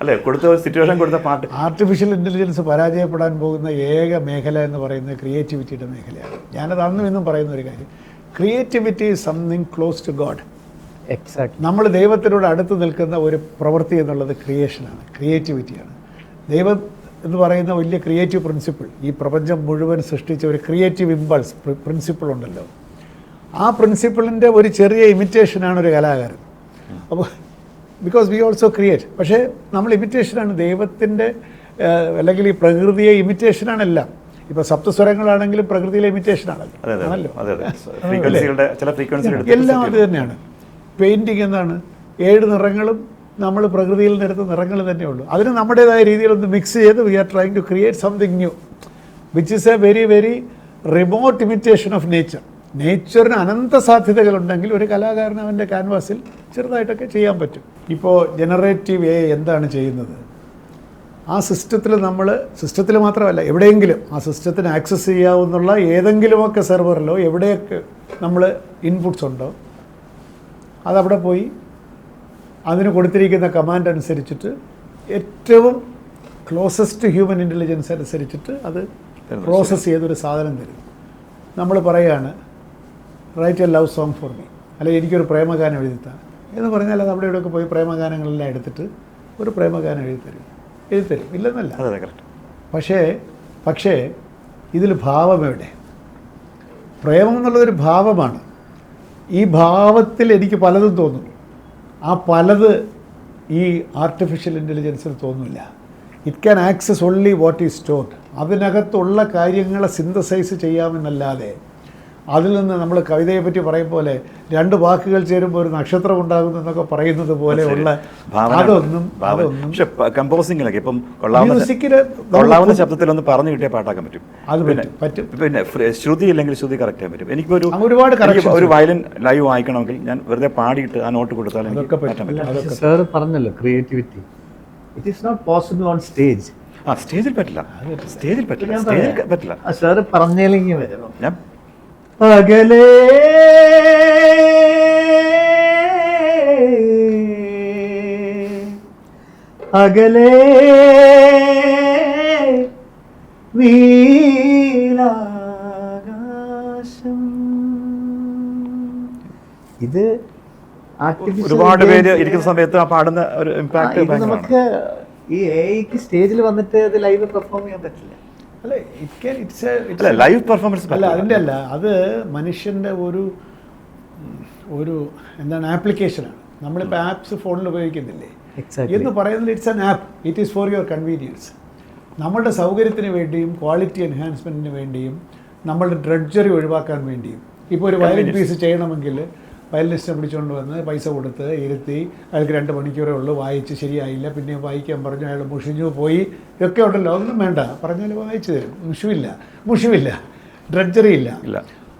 അല്ലേ കൊടുത്ത സിറ്റുവേഷൻ കൊടുത്ത പാട്ട്. ആർട്ടിഫിഷ്യൽ ഇൻ്റലിജൻസ് പരാജയപ്പെടാൻ പോകുന്ന ഏക മേഖല എന്ന് പറയുന്നത് ക്രിയേറ്റിവിറ്റിയുടെ മേഖലയാണ്. ഞാനത് അന്നും ഇന്നും പറയുന്ന ഒരു കാര്യം. Creativity is something close to god. Exact. നമ്മൾ ദൈവത്തിനോട് അടുത്ത് നിൽക്കുന്ന ഒരു പ്രവൃത്തി എന്നുള്ളത് ക്രിയേഷനാണ്, ക്രിയേറ്റിവിറ്റിയാണ്. ദൈവം എന്ന് പറയുന്ന വലിയ ക്രിയേറ്റീവ് പ്രിൻസിപ്പിൾ, ഈ പ്രപഞ്ചം മുഴുവൻ സൃഷ്ടിച്ച ഒരു ക്രിയേറ്റീവ് ഇമ്പൾസ് പ്രിൻസിപ്പിൾ ഉണ്ടല്ലോ. ആ പ്രിൻസിപ്പിളിൻ്റെ ഒരു ചെറിയ ഇമിറ്റേഷനാണ് ഒരു കലാകാരൻ. അപ്പോൾ ബിക്കോസ് വി ഓൾസോ ക്രിയേറ്റ്. പക്ഷേ നമ്മൾ ഇമിറ്റേഷനാണ് ദൈവത്തിൻ്റെ, അല്ലെങ്കിൽ ഈ പ്രകൃതിയെ ഇമിറ്റേഷനാണെല്ലാം. ഇപ്പോൾ സപ്തസ്വരങ്ങളാണെങ്കിലും പ്രകൃതിയിലെ ഇമിറ്റേഷനാണല്ലോ. എല്ലാം അത് തന്നെയാണ്. പെയിൻറ്റിങ് എന്താണ്? 7 നിറങ്ങളും നമ്മൾ പ്രകൃതിയിൽ നിന്നെടുത്ത നിറങ്ങൾ തന്നെയുള്ളൂ. അതിന് നമ്മുടേതായ രീതിയിലൊന്ന് മിക്സ് ചെയ്ത് we are trying to create something new, which is a very very remote imitation of nature. നേച്ചറിന് അനന്ത സാധ്യതകളുണ്ടെങ്കിൽ ഒരു കലാകാരൻ അവൻ്റെ ക്യാൻവാസിൽ ചെറുതായിട്ടൊക്കെ ചെയ്യാൻ പറ്റും. ഇപ്പോൾ ജനറേറ്റീവ് എ എന്താണ് ചെയ്യുന്നത്? ആ സിസ്റ്റത്തിൽ മാത്രമല്ല, എവിടെയെങ്കിലും ആ സിസ്റ്റത്തിന് ആക്സസ് ചെയ്യാവുന്നുള്ള ഏതെങ്കിലുമൊക്കെ സെർവറിലോ എവിടെയൊക്കെ നമ്മൾ ഇൻപുട്സ് ഉണ്ടോ അതവിടെ പോയി അതിന് കൊടുത്തിരിക്കുന്ന കമാൻഡ് അനുസരിച്ചിട്ട് ഏറ്റവും ക്ലോസസ്റ്റ് ഹ്യൂമൻ ഇൻ്റലിജൻസ് അനുസരിച്ചിട്ട് അത് പ്രോസസ്സ് ചെയ്തൊരു സാധനം തരും. നമ്മൾ പറയുകയാണ് write a love song for me, അല്ലെങ്കിൽ എനിക്കൊരു പ്രേമഗാനം എഴുതിത്താൻ എന്ന് പറഞ്ഞാൽ അത് അവിടെ ഇവിടെയൊക്കെ പോയി പ്രേമഗാനങ്ങളെല്ലാം എടുത്തിട്ട് ഒരു പ്രേമഗാനം എഴുതിത്തരും. ഇല്ലെന്നല്ല. പക്ഷേ ഇതിൽ ഭാവം എവിടെ? പ്രേമം എന്നുള്ളതൊരു ഭാവമാണ്. ഈ ഭാവത്തിൽ എനിക്ക് പലതും തോന്നും. ആ പലത് ഈ ആർട്ടിഫിഷ്യൽ ഇൻ്റലിജൻസിന് തോന്നില്ല. It can access only what is stored. അതിനകത്തുള്ള കാര്യങ്ങളെ സിന്തസൈസ് ചെയ്യാമെന്നല്ലാതെ അതിൽ നിന്ന് നമ്മൾ കവിതയെ പറ്റി പറയും പോലെ 2 വാക്കുകൾ ചേരുമ്പോൾ ഒരു നക്ഷത്രം ഉണ്ടാകുന്നു എന്നൊക്കെ പറയുന്നത് പോലെ ഉള്ള അതൊന്നും പക്ഷെ കമ്പോസിങ്ങിലൊക്കെ ഇപ്പം മ്യൂസിക്കിന് കൊള്ളാവുന്ന ശബ്ദത്തിലൊന്ന് പറഞ്ഞു കിട്ടിയ പാട്ടാക്കാൻ പറ്റും. അത് പറ്റും. പിന്നെ ശ്രുതി ഇല്ലെങ്കിൽ ശ്രുതി കറക്റ്റ് ചെയ്യാൻ പറ്റും. എനിക്കൊരു ഒരുപാട് ഒരു വയലിൻ ലൈവ് വായിക്കണമെങ്കിൽ ഞാൻ വെറുതെ പാടിയിട്ട് ആ നോട്ട് കൊടുത്താൽ അതൊക്കെ പറ്റും. സാർ പറഞ്ഞല്ലോ creativity, it is not possible on stage. സ്റ്റേജിൽ പറ്റില്ല, സ്റ്റേജിൽ പറ്റില്ല, സ്റ്റേജിൽ പറ്റില്ല. സാർ പറഞ്ഞില്ലെങ്കിൽ വരും. ഞാൻ അകലേ അകലേ നീലാകാശം. ഇത് ഒരുപാട് പേര് ഇരിക്കുന്ന സമയത്ത് ആ പാടുന്ന ഒരു ഇമ്പാക്ട് നമുക്ക് ഈ എഐക്ക് സ്റ്റേജിൽ വന്നിട്ട് അത് ലൈവ് പെർഫോം ചെയ്യാൻ പറ്റില്ല. അല്ല, ലൈവ് പെർഫോമൻസ് അല്ല, അതിൻ്റെ അല്ല, അത് മനുഷ്യൻ്റെ ഒരു എന്താണ് ആപ്ലിക്കേഷനാണ്. നമ്മളിപ്പോൾ ആപ്സ് ഫോണിൽ ഉപയോഗിക്കുന്നില്ലേ എന്ന് പറയുന്നത് it's an app. It is for your convenience. നമ്മളുടെ സൗകര്യത്തിന് വേണ്ടിയും ക്വാളിറ്റി എൻഹാൻസ്മെൻറ്റിന് വേണ്ടിയും നമ്മളുടെ ഡ്രഡ്ജറി ഒഴിവാക്കാൻ വേണ്ടിയും. ഇപ്പോൾ ഒരു വയലിൻ പീസ് ചെയ്യണമെങ്കിൽ വയലിനിസ്റ്റിനെ പിടിച്ചുകൊണ്ട് വന്ന് പൈസ കൊടുത്ത് ഇരുത്തി അയാൾക്ക് 2 മണിക്കൂറേ ഉള്ളൂ, വായിച്ച് ശരിയായില്ല, പിന്നെ വായിക്കാൻ പറഞ്ഞു, അയാൾ മുഷിഞ്ഞു പോയി, ഇതൊക്കെ ഉണ്ടല്ലോ. ഒന്നും വേണ്ട, പറഞ്ഞാൽ വായിച്ചു തരും. മുഷിവില്ല, ഡ്രഡ്ജറി ഇല്ല.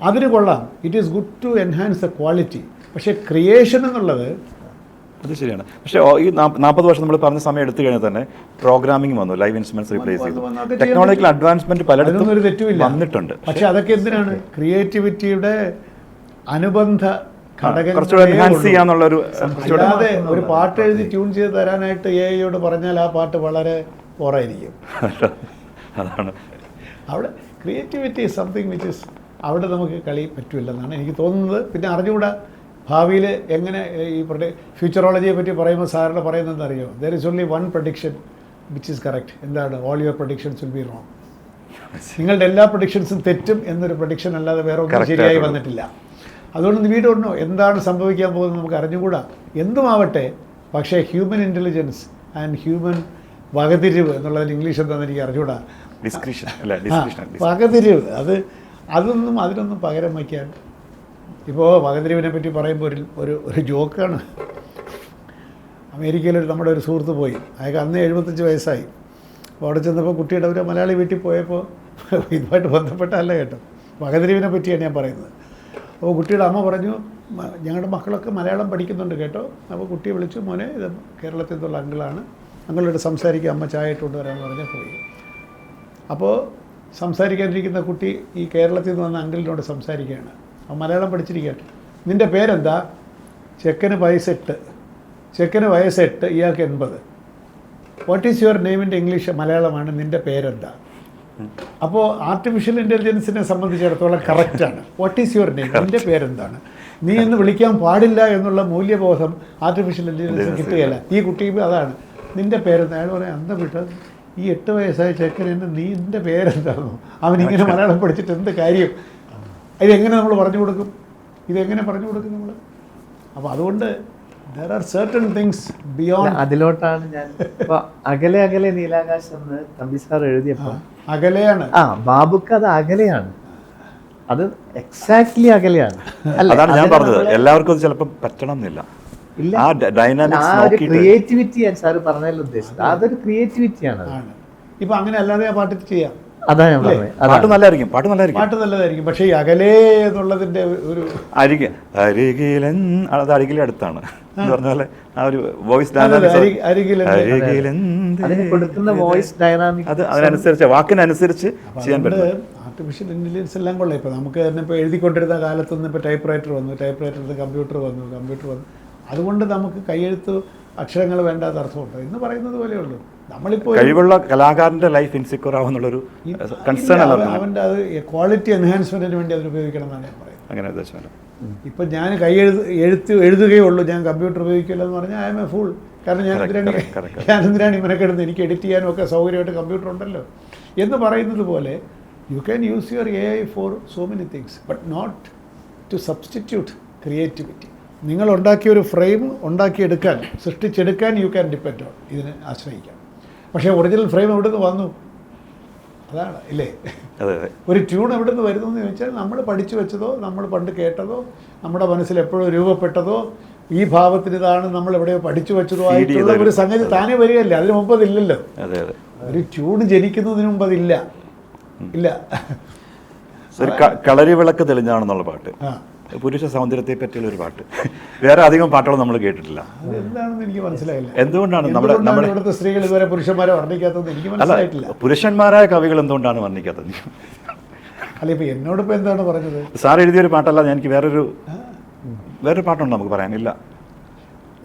അതിന് കൊള്ളാം. It is good to enhance the quality. പക്ഷേ ക്രിയേഷൻ എന്നുള്ളത് അത് ശരിയാണ്. പക്ഷേ ഈ 40 വർഷം നമ്മൾ പറഞ്ഞ സമയം എടുത്തു കഴിഞ്ഞാൽ തന്നെ പ്രോഗ്രാമിംഗ് വന്നു, ലൈവ് ഇൻസ്ട്രുമെന്റ്സ് റീപ്ലേസ് ചെയ്തു, ടെക്നോളജിക്കൽ അഡ്വാൻസ്മെന്റ് പലയിടത്തും ഒരു തെറ്റുമില്ല വന്നിട്ടുണ്ട്. പക്ഷെ അതൊക്കെ എന്തിനാണ്? ക്രിയേറ്റിവിറ്റിയുടെ അനുബന്ധ അല്ലാതെ ഒരു പാട്ട് എഴുതി ട്യൂൺ ചെയ്ത് തരാനായിട്ട് എഐയോട് പറഞ്ഞാൽ ആ പാട്ട് വളരെ ബോറായിരിക്കും. അതാണ് അവിടെ creativity is something which is അവിടെ നമുക്ക് കളി പറ്റില്ലെന്നാണ് എനിക്ക് തോന്നുന്നത്. പിന്നെ അറിഞ്ഞുകൂടാ ഭാവിയിൽ എങ്ങനെ ഈ ഫ്യൂച്ചറോളജിയെ പറ്റി പറയുമ്പോൾ സാറിന് പറയുന്നതെന്ന് അറിയോ? There is only one prediction which is correct. എന്താണ്? All your predictions will be wrong. നിങ്ങളുടെ എല്ലാ പ്രഡിക്ഷൻസും തെറ്റും എന്നൊരു പ്രഡിക്ഷൻ അല്ലാതെ വേറെ ഒന്നും ശരിയായി വന്നിട്ടില്ല. അതുകൊണ്ട് വീട് ഉണ്ടോ എന്താണ് സംഭവിക്കാൻ പോകുന്നത് നമുക്ക് അറിഞ്ഞുകൂടാ. എന്തുമാവട്ടെ, പക്ഷേ ഹ്യൂമൻ ഇൻ്റലിജൻസ് ആൻഡ് ഹ്യൂമൻ വകതിരിവ് എന്നുള്ളതിൽ ഇംഗ്ലീഷ് എന്താണെന്ന് എനിക്ക് അറിഞ്ഞുകൂടാ. വകതിരിവ് അതിനൊന്നും പകരം വയ്ക്കാൻ. ഇപ്പോൾ വകതിരിവിനെ പറ്റി പറയുമ്പോൾ ഒരു ജോക്കാണ്. അമേരിക്കയിൽ നമ്മുടെ ഒരു സുഹൃത്ത് പോയി. അയാൾക്ക് അന്ന് 75 വയസ്സായി. അപ്പോൾ അവിടെ ചെന്നപ്പോൾ കുട്ടിയുടെ ഒരു മലയാളി വീട്ടിൽ പോയപ്പോൾ ഇതുമായിട്ട് ബന്ധപ്പെട്ടല്ല കേട്ടോ, വകതിരിവിനെ പറ്റിയാണ് ഞാൻ പറയുന്നത്. അപ്പോൾ കുട്ടിയുടെ അമ്മ പറഞ്ഞു, ഞങ്ങളുടെ മക്കളൊക്കെ മലയാളം പഠിക്കുന്നുണ്ട് കേട്ടോ. അപ്പോൾ കുട്ടിയെ വിളിച്ചു, മോനെ ഇത് കേരളത്തിൽ നിന്നുള്ള അങ്കിളാണ്, അങ്കിളോട് സംസാരിക്കുക, അമ്മ ചായ ഇട്ട് കൊണ്ടുവരാമെന്ന് പറഞ്ഞാൽ പോയി. അപ്പോൾ സംസാരിക്കാനിരിക്കുന്ന കുട്ടി ഈ കേരളത്തിൽ നിന്ന് വന്ന അങ്കിളിനോട് സംസാരിക്കുകയാണ്. അവൻ മലയാളം പഠിച്ചിരിക്കുകയാണ്. നിൻ്റെ പേരെന്താ? ചെക്കന് വയസ്സ് 8, ഇയാൾക്ക് 80. വാട്ട് ഈസ് യുവർ നെയിമിൻ്റെ ഇംഗ്ലീഷ് മലയാളമാണ്, നിൻ്റെ പേരെന്താ? അപ്പോൾ ആർട്ടിഫിഷ്യൽ ഇൻ്റലിജൻസിനെ സംബന്ധിച്ചിടത്തോളം കറക്റ്റാണ്. വാട്ട് ഈസ് യുവർ നെയിം, നിൻ്റെ പേരെന്താണ്? നീ എന്ന് വിളിക്കാൻ പാടില്ല എന്നുള്ള മൂല്യബോധം ആർട്ടിഫിഷ്യൽ ഇൻ്റലിജൻസിന് കിട്ടുകയില്ല. ഈ കുട്ടിക്ക് അതാണ്, നിൻ്റെ പേരെന്താ? അയാൾ പറയാം, അന്ത വിട്ടത് ഈ 8 വയസ്സായ ചെക്കൻ എന്നെ നിൻ്റെ പേരെന്താണോ? അവനിങ്ങനെ മലയാളം പഠിച്ചിട്ട് എന്ത് കാര്യം? ഇതെങ്ങനെ നമ്മൾ പറഞ്ഞു കൊടുക്കും? നമ്മൾ? അപ്പോൾ അതുകൊണ്ട് there are certain things beyond. അതിലോട്ടാണ് ഞാൻ ഇപ്പോൾ അകലെ നീലാകാശം എന്ന് തമ്പി സാർ എഴുതിയപ്പോൾ അകലെയാണ്. ബാബുക്ക് അത് അകലെയാണ്, അത് എക്സാക്ട്ലി അകലെയാണ്. അതാണ് ഞാൻ പറഞ്ഞത്, എല്ലാവർക്കും അത് ചിലപ്പോൾ പറ്റണം എന്നില്ല. ക്രിയേറ്റിവിറ്റി സാർ പറഞ്ഞതിൽ ഉദ്ദേശിച്ചത് അതൊരു ക്രിയേറ്റിവിറ്റിയാണ്. ഇപ്പൊ അങ്ങനെ അല്ലാതെ ആ പാട്ട് ചെയ്യാം. അതാ ഞാൻ പറഞ്ഞത്. പാട്ട് നല്ലതായിരിക്കും. പക്ഷേ ഈ അകലെ എന്നുള്ളതിന്റെ ഒരു അരികിലെ അടുത്താണ് എന്ന് പറഞ്ഞ പോലെ ആ ഒരു വോയിസ് കൊടുക്കുന്ന വോയിസ് ഡൈനാമിക് അത് അതിനനുസരിച്ച് വാക്കിനനുസരിച്ച് ചെയ്യാൻ പറ്റും. ആർട്ടിഫിഷ്യൽ ഇൻ്റലിജൻസ് എല്ലാം കൊള്ളാം. ഇപ്പോൾ നമുക്ക് തന്നെ ഇപ്പോൾ എഴുതിക്കൊണ്ടിരുന്ന കാലത്തൊന്നും ഇപ്പോൾ ടൈപ്പ് റൈറ്റർ വന്നു, കമ്പ്യൂട്ടർ വന്നു. അതുകൊണ്ട് നമുക്ക് കൈയെഴുത്ത് അക്ഷരങ്ങൾ വേണ്ടാത്ത അർത്ഥമുണ്ടോ എന്ന് പറയുന്നത് പോലെയുള്ളൂ. നമ്മളിപ്പോൾ കഴിവുള്ള കലാകാരൻ്റെ ലൈഫ് ഇൻസെക്യൂർ ആവുന്നുള്ളൊരു കൺസേൺ അവൻ്റെ അത് ക്വാളിറ്റി എൻഹാൻസ്മെൻറ്റിന് വേണ്ടി അതിന് ഉപയോഗിക്കണം എന്നാണ് ഞാൻ പറയുന്നത്. അങ്ങനെ ഉദ്ദേശമല്ല. ഇപ്പം ഞാൻ എഴുതുകയേ ഉള്ളൂ, ഞാൻ കമ്പ്യൂട്ടർ ഉപയോഗിക്കില്ല എന്ന് പറഞ്ഞാൽ ഐ എം എ ഫൂൾ. കാരണം ഞാൻ എന്തിനാണ് ഇവനൊക്കെ എടുത്ത് എനിക്ക് എഡിറ്റ് ചെയ്യാനും ഒക്കെ സൗകര്യമായിട്ട് കമ്പ്യൂട്ടർ ഉണ്ടല്ലോ എന്ന് പറയുന്നത് പോലെ you can use your AI for so many things but not to substitute creativity. നിങ്ങൾ ഉണ്ടാക്കിയ ഒരു ഫ്രെയിം ഉണ്ടാക്കിയെടുക്കാൻ, സൃഷ്ടിച്ചെടുക്കാൻ യു ക്യാൻ ഡിപ്പെൻഡ് ഓൺ, ഇതിനെ ആശ്രയിക്കാം. പക്ഷേ ഒറിജിനൽ ഫ്രെയിം എവിടെ നിന്ന് വന്നു? അതാണ് ഇല്ലേ? ഒരു ട്യൂൺ എവിടെ നിന്ന് വരുന്നു എന്ന് ചോദിച്ചാൽ നമ്മൾ പഠിച്ചു വെച്ചതോ നമ്മൾ പണ്ട് കേട്ടതോ നമ്മുടെ മനസ്സിൽ എപ്പോഴും രൂപപ്പെട്ടതോ ഈ ഭാവത്തിന് ഇതാണ് നമ്മൾ എവിടെയോ പഠിച്ചു വെച്ചതോ ആയിട്ടുള്ള ഒരു സംഗതി താനേ വരികയല്ലേ. അതിന് മുമ്പ് അതില്ലല്ലോ. ഒരു ട്യൂൺ ജനിക്കുന്നതിന് മുമ്പ് അതില്ല. ഇല്ല. കളരി വിളക്ക് തെളിഞ്ഞാണെന്നുള്ള പാട്ട്, പുരുഷ സൗന്ദര്യത്തെ പറ്റിയുള്ള ഒരു പാട്ട്. വേറെ അധികം പാട്ടുകൾ നമ്മൾ കേട്ടിട്ടില്ല. എന്താണെന്ന് എനിക്ക് മനസ്സിലായില്ല. എന്തുകൊണ്ടാണ് നമ്മുടെ ഇവിടുത്തെ സ്ത്രീകൾ ഇതുവരെ പുരുഷന്മാരെ വർണ്ണിക്കാത്തത് എനിക്ക് മനസ്സിലായിട്ടില്ല. പുരുഷന്മാരായ കവികൾ എന്തുകൊണ്ടാണ് വർണ്ണിക്കാത്തത്? അല്ല, ഇപ്പൊ എന്നോടിപ്പോ എന്താണ് പറഞ്ഞത്? സാർ എഴുതിയൊരു പാട്ടല്ല, എനിക്ക് വേറൊരു പാട്ടുണ്ട് നമുക്ക് പറയാനില്ല.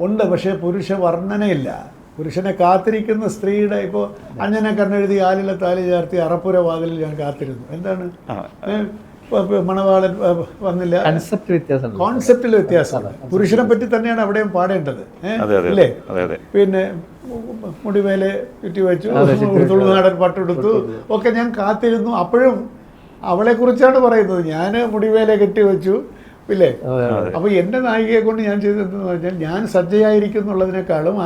ഉണ്ട്, പക്ഷേ പുരുഷ വർണ്ണനയില്ല. പുരുഷനെ കാത്തിരിക്കുന്ന സ്ത്രീയുടെ, ഇപ്പോൾ അഞ്ജന കണ്ണെഴുതി ആലിലെ താലി ചേർത്തി അറപ്പുര വാതിലിൽ ഞാൻ കാത്തിരുന്നു. എന്താണ് മണവാളൻ വന്നില്ല, കോൺസെപ്റ്റിൽ വ്യത്യാസമാണ്. പുരുഷനെ പറ്റി തന്നെയാണ് അവിടെയും പാടേണ്ടത്, അല്ലേ? പിന്നെ മുടിമേലെ ചുറ്റി വെച്ചു, തുളുനാടൻ പട്ടെടുത്തു ഒക്കെ ഞാൻ കാത്തിരുന്നു. അപ്പോഴും അവളെ കുറിച്ചാണ് പറയുന്നത്. ഞാൻ മുടിമേലെ കെട്ടി വെച്ചു, ഇല്ലേ? അപ്പോൾ എൻ്റെ നായികയെ കൊണ്ട് ഞാൻ ചെയ്തതെന്ന് പറഞ്ഞാൽ ഞാൻ സജ്ജയായിരിക്കും എന്നുള്ളതിനേക്കാളും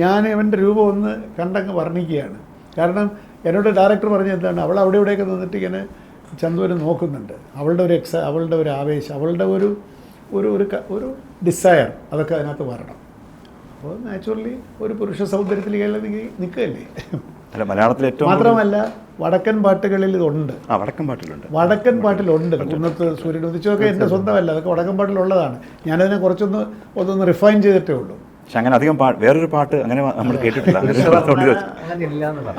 ഞാൻ അവൻ്റെ രൂപം ഒന്ന് കണ്ടങ്ങ് വർണ്ണിക്കുകയാണ്. കാരണം എന്നോട് ഡയറക്ടർ പറഞ്ഞ എന്താണ്, അവൾ അവിടെ ഇവിടെയൊക്കെ നിന്നിട്ട് ഇങ്ങനെ ചന്തുവിനെ നോക്കുന്നുണ്ട്. അവളുടെ ഒരു ആവേശം, അവളുടെ ഒരു ഡിസയർ, അതൊക്കെ അതിനകത്ത് വരണം. അപ്പോൾ നാച്ചുറലി ഒരു പുരുഷ സൗന്ദര്യത്തിൽ നിൽക്കുകയല്ലേ. മലയാളത്തിൽ ഏറ്റവും മാത്രമല്ല വടക്കൻ പാട്ടുകളിൽ ഇതുണ്ട്. വടക്കൻ പാട്ടിലുണ്ട്. കുന്നത്ത് സൂര്യൻ ഉദിച്ചൊക്കെ എൻ്റെ സ്വന്തമല്ല, അതൊക്കെ വടക്കൻ പാട്ടിലുള്ളതാണ്. ഞാനതിനെ കുറച്ചൊന്ന് റിഫൈൻ ചെയ്തിട്ടേ ഉള്ളൂ. പക്ഷെ അങ്ങനെ അധികം വേറൊരു പാട്ട് അങ്ങനെ നമ്മൾ കേട്ടിട്ടില്ല.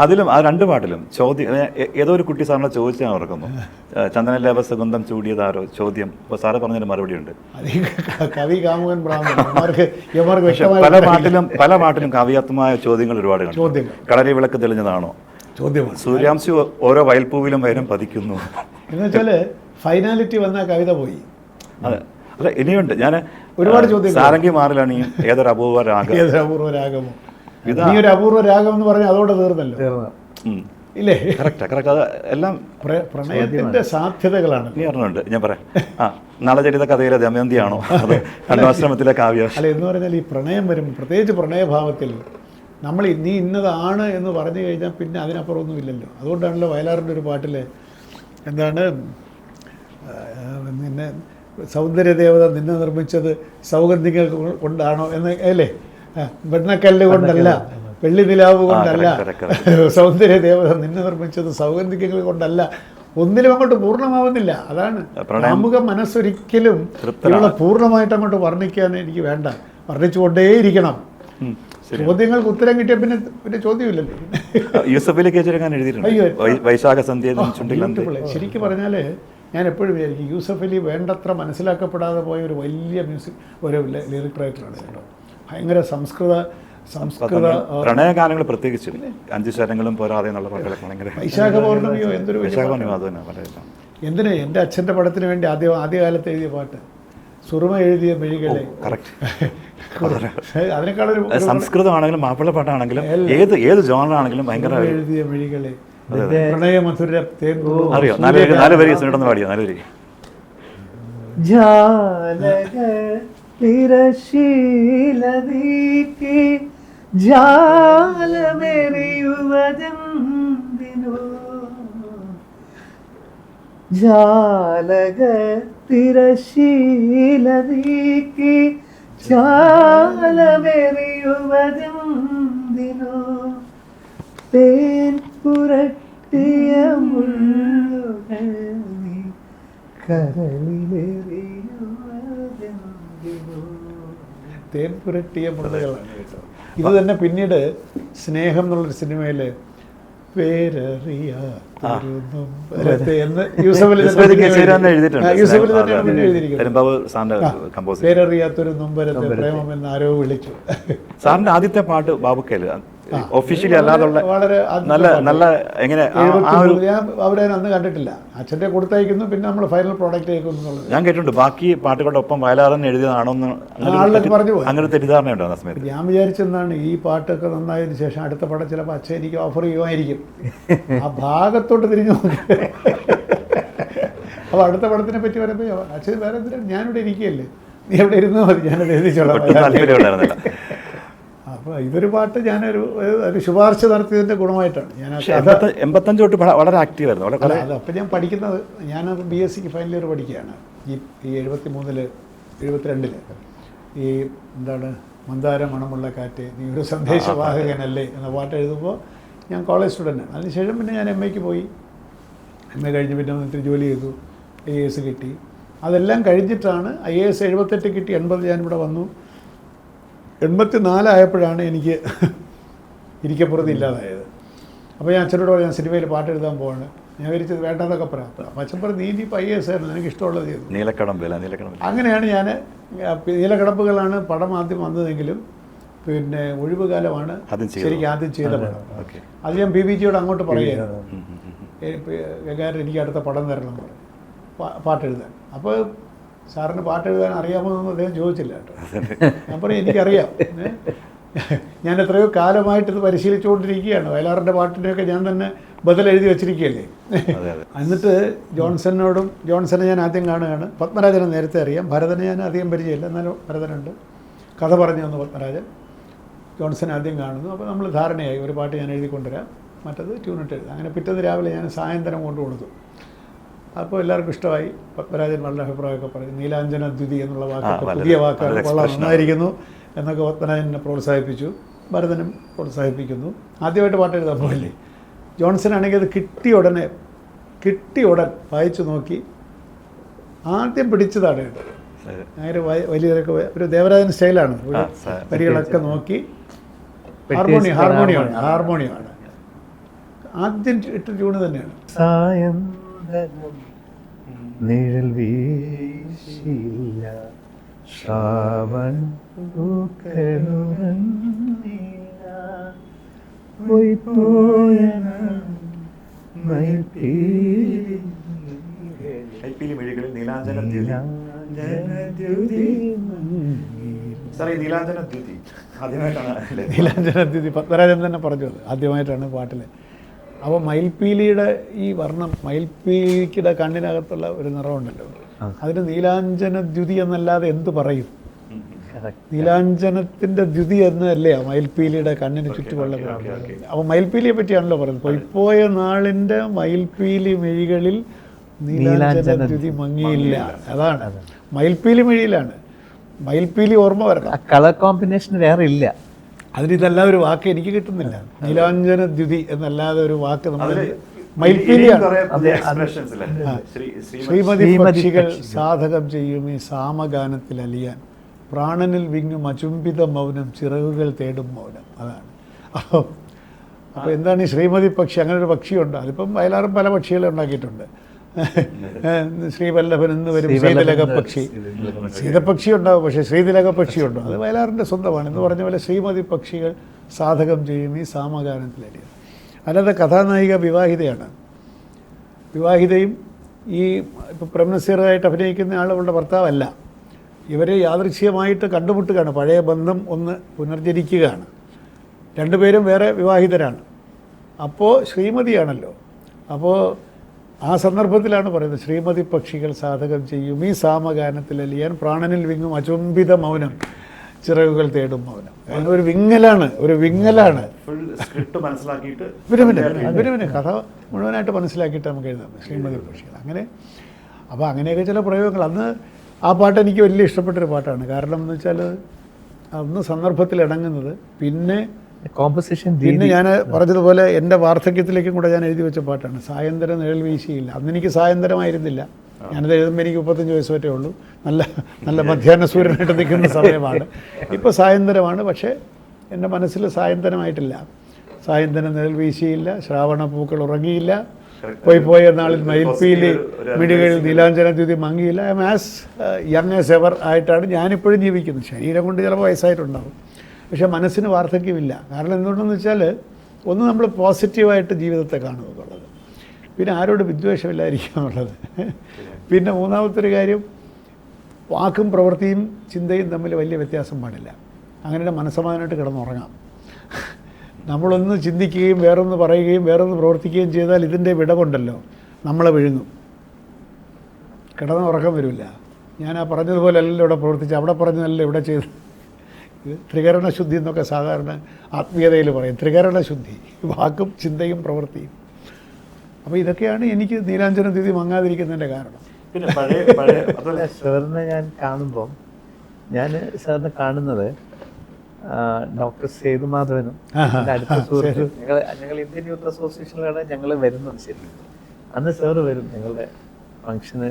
അതിലും ആ രണ്ട് പാട്ടിലും ചോദ്യം, ഏതോ ഒരു കുട്ടി സാറിനെ ചോദിച്ചാൽ ഓർക്കുന്നു, ചന്ദനലേപ സുഗന്ധം ചൂടിയതാരോ ചോദ്യം. അപ്പോൾ സാറ് പറഞ്ഞൊരു മറുപടി ഉണ്ട്. കവി കാമുകൻ പല പാട്ടിലും കാവ്യാത്മകമായ ചോദ്യങ്ങൾ ഒരുപാട് കണ്ടു. കളരി വിളക്ക് തെളിഞ്ഞതാണോ ചോദ്യമാണ്. സൂര്യാംശു ഓരോ വയൽപ്പൂവിലും വൈരം പതിക്കുന്നു എന്ന് വെച്ചാൽ ഫൈനാലിറ്റി വന്ന കവിത പോയി. അതെ, അല്ല ഇനിയുണ്ട്. ഞാൻ ഒരുപാട് ചോദ്യം. സാരംഗി മാറിലാണ് ഈ ഏതൊരു അപൂർവ രാഗമോ, ഈ ഒരു അപൂർവ രാഗം എന്ന് പറഞ്ഞാൽ അതോടെ തീർന്നല്ലോ, ഇല്ലേ? കറക്റ്റ്. അത് എല്ലാം പ്രണയത്തിന്റെ സാധ്യതകളാണ്. നീ പറഞ്ഞുണ്ട്. ഞാൻ പറയാം, നളചരിത കഥയിലെ ദമയന്തിയാണോ അത് കണ്വാശ്രമത്തിലെ കാവ്യ? അല്ല, എന്ന് പറഞ്ഞാൽ ഈ പ്രണയം വരും, പ്രത്യേകിച്ച് പ്രണയഭാവത്തിൽ നമ്മൾ നീ ഇന്നതാണ് എന്ന് പറഞ്ഞു കഴിഞ്ഞാൽ പിന്നെ അതിനപ്പുറമൊന്നും ഇല്ലല്ലോ. അതുകൊണ്ടാണല്ലോ വയലാറിൻ്റെ ഒരു പാട്ടിൽ എന്താണ്, നിന്നെ സൗന്ദര്യദേവത നിന്നെ നിർമ്മിച്ചത് സൗഗന്ധികൾ കൊണ്ടാണോ എന്ന്, അല്ലേ? വെണ്ണക്കല്ല് കൊണ്ടല്ല, വെള്ളി നിലാവ് കൊണ്ടല്ല, സൗന്ദര്യദേവത നിന്നെ നിർമ്മിച്ചത് സൗഗന്ധികൾ കൊണ്ടല്ല. ഒന്നിലും അങ്ങോട്ട് പൂർണ്ണമാവുന്നില്ല. അതാണ് കാമുക മനസ്സൊരിക്കലും ഇവളെ പൂർണ്ണമായിട്ട് അങ്ങോട്ട് വർണ്ണിക്കാൻ എനിക്ക് വേണ്ട, വർണ്ണിച്ചുകൊണ്ടേയിരിക്കണം. ചോദ്യങ്ങൾക്ക് ഉത്തരം കിട്ടിയ പിന്നെ ചോദ്യമില്ലല്ലോ. ശരിക്കും പറഞ്ഞാൽ ഞാൻ എപ്പോഴും വിചാരിക്കും, യൂസഫ് അലി വേണ്ടത്ര മനസ്സിലാക്കപ്പെടാതെ പോയ ഒരു വലിയ ഒരു ലിറിക് റൈറ്ററാണ് കേട്ടോ. ഭയങ്കര സംസ്കൃത പ്രണയഗാനങ്ങൾ, പ്രത്യേകിച്ച് 5 ശരങ്ങളും പോരാതെ എന്നുള്ള പാട്ടുകളൊക്കെ ഭയങ്കര. വൈശാഖ പൗർണമിയോ എന്തൊരു എന്തിന് എൻ്റെ അച്ഛൻ്റെ പടത്തിന് വേണ്ടി ആദ്യകാലത്ത് എഴുതിയ പാട്ട്, സുറുമ എഴുതിയ മെഴികളെ. അതിനേക്കാളൊരു സംസ്കൃതമാണെങ്കിലും മാപ്പിള പാട്ടാണെങ്കിലും ഏത് ജോണറാണെങ്കിലും ഭയങ്കര എഴുതിയ മെഴികളെ, പ്രണയമധുര അറിയോ? 4 വരി സുനിട്ടൊന്ന് പാടിയോ? 4 വരി. തിരശീലതീക്കി ജാലമെറിയുവതെന്തിനോ തേൻ പുരട്ടിയ മുള്ളുകൾ നീ കരളിലെറിയുവതെന്തിനോ. തേൻ പുരട്ടിയ മുള്ളുകളാണ് കേട്ടോ. ഇത് തന്നെ പിന്നീട് സ്നേഹം എന്നുള്ളൊരു സിനിമയിൽ പേരറിയാത്തൊരു നൊമ്പരത്തെ പ്രേമം എന്ന് ആരോ വിളിച്ചു. സാറിന്റെ ആദ്യത്തെ പാട്ട് ബാബുക്കയില് ഒഫീഷ്യലി അല്ലാതുള്ള വളരെ നല്ല നല്ല എങ്ങനെ ഞാൻ അവരെ അന്ന് കണ്ടിട്ടില്ല. അച്ഛൻ്റെ കൊടുത്തയക്കുന്നു, പിന്നെ നമ്മൾ ഫൈനൽ പ്രോഡക്റ്റ് അയക്കുന്നു എന്നുള്ളത് ഞാൻ കേട്ടിട്ടുണ്ട്. ബാക്കി പാട്ടുകളുടെ ഒപ്പം വയലാറൻ എഴുതിയതാണോ എന്ന് ആളിലൊക്കെ പറഞ്ഞു പോയി. അങ്ങനെ തെറ്റിദ്ധാരണയുണ്ടോ ആ സമയത്ത്? ഞാൻ വിചാരിച്ചെന്താണ്, ഈ പാട്ടൊക്കെ നന്നായതിനു ശേഷം അടുത്ത പടം ചിലപ്പോൾ അച്ഛൻ എനിക്ക് ഓഫർ ചെയ്യുമായിരിക്കും. ആ ഭാഗത്തോട്ട് തിരിഞ്ഞു നോക്കി. അപ്പോൾ അടുത്ത പടത്തിനെ പറ്റി പറയുമ്പോൾ അച്ഛൻ വേറെ എന്തിനാണ്, ഞാനിവിടെ ഇരിക്കുകയല്ലേ, നീ എവിടെ ഇരുന്നാൽ മതി, ഞാനത് എഴുതിച്ചോളാം. അപ്പോൾ ഇതൊരു പാട്ട് ഞാനൊരു ശുപാർശ നടത്തിയതിൻ്റെ ഗുണമായിട്ടാണ് ഞാൻ 85 തൊട്ട് വളരെ ആക്റ്റീവായിരുന്നു. അത് അപ്പം ഞാൻ പഠിക്കുന്നത്, ഞാനത് BSc ഫൈനൽ ഇയർ പഠിക്കുകയാണ്. ഈ 73 72 ഈ എന്താണ് മന്ദാര മണമുള്ള കാറ്റ് നീ ഒരു സന്ദേശവാഹകനല്ലേ എന്ന പാട്ട് എഴുതുമ്പോൾ ഞാൻ കോളേജ് സ്റ്റുഡൻ്റാണ്. അതിനുശേഷം പിന്നെ ഞാൻ MA പോയി. MA കഴിഞ്ഞ് പിന്നെ ഒത്തിരി ജോലി ചെയ്തു, IAS കിട്ടി. അതെല്ലാം കഴിഞ്ഞിട്ടാണ് IAS 78 കിട്ടി. 80 ഞാനിവിടെ വന്നു. 84 ആയപ്പോഴാണ് എനിക്ക് ഇരിക്കപ്പുറത്ത് ഇല്ലാതായത്. അപ്പോൾ ഞാൻ അച്ഛനോട് പറഞ്ഞു, ഞാൻ സിനിമയിൽ പാട്ട് എഴുതാൻ പോവാണ്. ഞാൻ വിചാരിച്ചത് വേണ്ടെന്നൊക്കെ പറയാം. അപ്പം അച്ഛൻ പറഞ്ഞു, നീ ഇപ്പോൾ IAS ആയിരുന്നു, എനിക്ക് ഇഷ്ടമുള്ളത് ചെയ്തു. നീലക്കടമ്പ്. അങ്ങനെയാണ് ഞാൻ നീലക്കടമ്പുകളാണ് പടം ആദ്യം വന്നതെങ്കിലും പിന്നെ ഒഴിവുകാലമാണ് ശരിക്കും ആദ്യം ചെയ്ത പടം. അത് ഞാൻ BBGയോട് അങ്ങോട്ട് പറയുകയാണ്, എനിക്ക് അടുത്ത പടം തരണം എന്ന് പറയും, പാട്ടെഴുതാൻ. അപ്പോൾ സാറിന് പാട്ടെഴുതാൻ അറിയാമോ എന്ന് അദ്ദേഹം ചോദിച്ചില്ല കേട്ടോ. ഞാൻ പറയും എനിക്കറിയാം, ഞാൻ എത്രയോ കാലമായിട്ട് ഇത് പരിശീലിച്ചുകൊണ്ടിരിക്കുകയാണ്. വയലാറിൻ്റെ പാട്ടിനെയൊക്കെ ഞാൻ തന്നെ ബദലെഴുതി വെച്ചിരിക്കുകയല്ലേ. എന്നിട്ട് ജോൺസനെ ഞാൻ ആദ്യം കാണുകയാണ്. പത്മരാജനെ നേരത്തെ അറിയാം, ഭരതനെ ഞാൻ അധികം പരിചയമില്ല, എന്നാലും ഭരതനുണ്ട്. കഥ പറഞ്ഞു തന്നു പത്മരാജൻ. ജോൺസൺ ആദ്യം കാണുന്നു. അപ്പോൾ നമ്മൾ ധാരണയായി, ഒരു പാട്ട് ഞാൻ എഴുതി കൊണ്ടുവരാം, മറ്റത് ട്യൂണിട്ട് എഴുതാം. അങ്ങനെ പിറ്റേന്ന് രാവിലെ ഞാൻ സായന്തനം കൊണ്ടു കൊടുത്തു. അപ്പോൾ എല്ലാവർക്കും ഇഷ്ടമായി. പത്മരാജൻ വളരെ അഭിപ്രായമൊക്കെ പറഞ്ഞു. നീലാഞ്ജന ദ്യുതി എന്നുള്ള വാക്കൊക്കെ പുതിയ വാക്കാണ്, വളരെ നന്നായിരിക്കുന്നു എന്നൊക്കെ പത്മരാജൻ എന്നെ പ്രോത്സാഹിപ്പിച്ചു. ഭരതനും പ്രോത്സാഹിപ്പിക്കുന്നു. ആദ്യമായിട്ട് പാട്ട് എഴുതാൻ പോയില്ലേ. ജോൺസൺ ആണെങ്കിൽ അത് കിട്ടിയ ഉടൻ വായിച്ചു നോക്കി ആദ്യം പിടിച്ചതാണ്. അങ്ങനെ വലിയവരൊക്കെ ഒരു ദേവരാജൻ സ്റ്റൈലാണ്, വരികളൊക്കെ നോക്കി. ഹാർമോണിയമാണ് ആദ്യം ഇട്ട ട്യൂണ് തന്നെയാണ്. നിഴൽ വീശില്ല ശ്രാവൺ നീലാഞ്ജനദ്യുതി പത്മരാജൻ തന്നെ പറഞ്ഞു, ആദ്യമായിട്ടാണ് പാട്ടിൽ. അപ്പോൾ മയിൽപ്പീലിയുടെ ഈ വർണ്ണം, മയിൽപ്പീലിയുടെ കണ്ണിനകത്തുള്ള ഒരു നിറമുണ്ടല്ലോ, അതിന് നീലാഞ്ജനദ്യുതി എന്നല്ലാതെ എന്ത് പറയും? നീലാഞ്ജനത്തിൻ്റെ ദ്യുതി എന്നല്ലേ മയിൽപ്പീലിയുടെ കണ്ണിന് ചുറ്റുമുള്ള. അപ്പോൾ മയിൽപ്പീലിയെ പറ്റിയാണല്ലോ പറയുന്നത്. പൊയ്പോയ നാളിൻ്റെ മയിൽപ്പീലി മിഴികളിൽ നീലാഞ്ജനദ്യുതി മങ്ങിയില്ല. അതാണ് മയിൽപ്പീലി മിഴിയിലാണ്. മയിൽപ്പീലി ഓർമ്മ വരണം. കളർ കോമ്പിനേഷൻ വേറെ ഇല്ല. അതിനിതല്ലാതെ ഒരു വാക്ക് എനിക്ക് കിട്ടുന്നില്ല. നീലാഞ്ജനദ്യുതി എന്നല്ലാതെ ഒരു വാക്ക് നമ്മൾ മയിൽപ്പീലിയാണ്. ശ്രീമതി പക്ഷികൾ സാധകം ചെയ്യും ഈ സാമഗാനത്തിൽ അലിയാൻ, പ്രാണനിൽ വിങ്ങും അചുംബിത മൗനം, ചിറകുകൾ തേടും മൗനം. അതാണ്. അപ്പോൾ എന്താണ് ഈ ശ്രീമതി പക്ഷി? അങ്ങനെ ഒരു പക്ഷിയുണ്ട്. അതിപ്പം വയലാറും പല പക്ഷികളെ ഉണ്ടാക്കിയിട്ടുണ്ട്. ശ്രീവല്ലഭൻ എന്ന് വരും, ശ്രീതിലക പക്ഷി. സീതപക്ഷി ഉണ്ടാവും, പക്ഷേ ശ്രീതിലക പക്ഷിയുണ്ടോ? അത് വയലാറിൻ്റെ സ്വന്തമാണ്. എന്ന് പറഞ്ഞ പോലെ ശ്രീമതി പക്ഷികൾ സാധകം ചെയ്യും ഈ സാമഗാനത്തിലടിയാണ്. അല്ലാതെ കഥാനായിക വിവാഹിതയാണ്. വിവാഹിതയും ഈ ഇപ്പോൾ പ്രേംനസീറായിട്ട് അഭിനയിക്കുന്ന ആളുകളുടെ ഭർത്താവല്ല. ഇവരെ യാദൃച്ഛികമായിട്ട് കണ്ടുമുട്ടുകയാണ്. പഴയ ബന്ധം ഒന്ന് പുനർജനിക്കുകയാണ്. രണ്ടുപേരും വേറെ വിവാഹിതരാണ്. അപ്പോൾ ശ്രീമതിയാണല്ലോ. അപ്പോൾ ആ സന്ദർഭത്തിലാണ് പറയുന്നത്, ശ്രീമതി പക്ഷികൾ സാധകം ചെയ്യും ഈ സാമഗാനത്തിലലിയാൻ, പ്രാണനിൽ വിങ്ങും അചുംബിത മൗനം, ചിറകുകൾ തേടും മൗനം. ഒരു വിങ്ങലാണ്. പിന്നെ കഥ മുഴുവനായിട്ട് മനസ്സിലാക്കിയിട്ട് നമുക്ക് എഴുതാം ശ്രീമതി പക്ഷികൾ. അങ്ങനെ അപ്പോൾ അങ്ങനെയൊക്കെ ചില പ്രയോഗങ്ങൾ. അന്ന് ആ പാട്ട് എനിക്ക് വലിയ ഇഷ്ടപ്പെട്ടൊരു പാട്ടാണ്. കാരണം എന്ന് വെച്ചാൽ അന്ന് സന്ദർഭത്തിൽ ഇണങ്ങുന്നത്. പിന്നെ കോമ്പസിഷൻ. പിന്നെ ഞാൻ പറഞ്ഞതുപോലെ എൻ്റെ വാർദ്ധക്യത്തിലേക്കും കൂടെ ഞാൻ എഴുതി വെച്ച പാട്ടാണ് സായന്തരം നിഴൽ വീശിയില്ല. അന്ന് എനിക്ക് സായന്തരമായിരുന്നില്ല. ഞാനത് എഴുതുമ്പോൾ എനിക്ക് 35 വയസ്സ് വരെ ഉള്ളൂ. നല്ല മധ്യാഹ്ന സൂര്യനായിട്ട് നിൽക്കുന്ന സമയമാണ്. ഇപ്പോൾ സായന്തരമാണ്, പക്ഷേ എൻ്റെ മനസ്സിൽ സായന്തരമായിട്ടില്ല. സായന്തരം നിഴൽ വീശിയില്ല, ശ്രാവണ പൂക്കൾ ഉറങ്ങിയില്ല, പോയ നാളിൽ മയിൽപ്പീലി മിഴികളിൽ നീലാഞ്ജനദ്യുതി മങ്ങിയില്ല. I am as young as ever ആയിട്ടാണ് ഞാനിപ്പോഴും ജീവിക്കുന്നത്. ശരീരം കൊണ്ട് ചിലപ്പോൾ വയസ്സായിട്ടുണ്ടാകും, പക്ഷേ മനസ്സിന് വാർദ്ധക്യമില്ല. കാരണം എന്തുകൊണ്ടെന്ന് വെച്ചാൽ ഒന്ന് നമ്മൾ പോസിറ്റീവായിട്ട് ജീവിതത്തെ കാണുക എന്നുള്ളത്, പിന്നെ ആരോട് വിദ്വേഷമില്ലായിരിക്കുക എന്നുള്ളത്, പിന്നെ മൂന്നാമത്തെ ഒരു കാര്യം വാക്കും പ്രവൃത്തിയും ചിന്തയും തമ്മിൽ വലിയ വ്യത്യാസം പാടില്ല. അങ്ങനെ മനസ്സമാധാനമായിട്ട് കിടന്നുറങ്ങാം. നമ്മളൊന്ന് ചിന്തിക്കുകയും വേറൊന്ന് പറയുകയും വേറൊന്ന് പ്രവർത്തിക്കുകയും ചെയ്താൽ ഇതിൻ്റെ വിടവുണ്ടല്ലോ നമ്മളെ വിഴുങ്ങും, കിടന്ന് ഉറക്കം വരില്ല. ഞാൻ ആ പറഞ്ഞതുപോലെ അല്ലല്ലോ ഇവിടെ പ്രവർത്തിച്ച്, അവിടെ പറഞ്ഞതല്ല ഇവിടെ ചെയ്ത്. ഇത് ത്രികരണ ശുദ്ധി എന്നൊക്കെ സാധാരണ ആത്മീയതയിൽ പറയും, ത്രികരണ ശുദ്ധി, വാക്കും ചിന്തയും പ്രവൃത്തിയും. അപ്പോൾ ഇതൊക്കെയാണ് എനിക്ക് നീലാഞ്ജന തിഥി മങ്ങാതിരിക്കുന്നതിൻ്റെ കാരണം. പിന്നെ പഴയ സാറിനെ ഞാൻ കാണുമ്പോൾ സാറിനെ കാണുന്നത് ഡോക്ടർ സേതുമാധവനും എൻ്റെ അടുത്ത സുഹൃത്ത്, ഞങ്ങൾ ഇന്ത്യൻ യൂത്ത് അസോസിയേഷനിലാണ് ഞങ്ങൾ വരുന്നത്. ശരി, അന്ന് സാറ് വരും ഞങ്ങളുടെ ഫംഗ്ഷന്.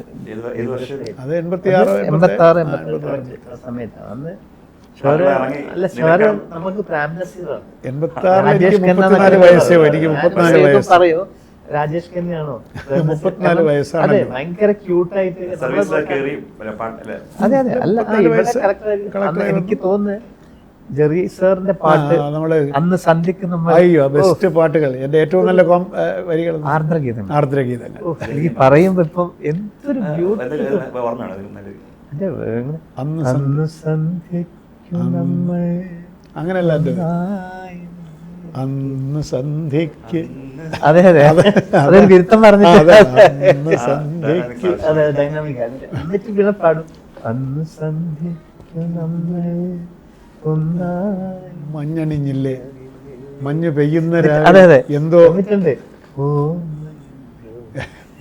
അത് 86 സമയത്താണ് അന്ന് സാറ്. അല്ല സാറ് നമുക്ക് പ്രേം നസീറാണ്. 86 എനിക്ക് 34 വയസ്സേ, എനിക്ക് 34 വയസ്സ്. പറയോ രാജേഷ് ഖന്നയാണോ? 34 വയസ്സാണ്. അതെ, ഭയങ്കര ക്യൂട്ടായിട്ട്. അതെ അതെ, അല്ല എനിക്ക് തോന്നുന്നു ജെറി സാറിന്റെ പാട്ട് നമ്മള് അന്ന് സന്ധ്യക്ക് നമ്മൾ, അയ്യോ ബെസ്റ്റ് പാട്ടുകൾ, എൻ്റെ ഏറ്റവും നല്ല വരികൾ ആർദ്രഗീതം. ആർദ്രഗീതങ്ങൾ. എനിക്ക് പറയുമ്പോ ഇപ്പം എന്തൊരു അന്ന് സന്ധ്യക്ക് നമ്മൾ അങ്ങനെയല്ല, അന്ന് സന്ധ്യക്ക്. അതെ അതെ, അതൊരു വിരുത്തം പറഞ്ഞിട്ട് അന്ന് സന്ധ്യക്ക്. അതെ, ഡൈനാമിക്. എന്നിട്ട് പിന്നെ പാടും അന്ന് സന്ധ്യക്ക് നമ്മൾ മഞ്ഞണിഞ്ഞില്ലേ, മഞ്ഞ് പെയ്യുന്ന അതെ അതെ എന്തോ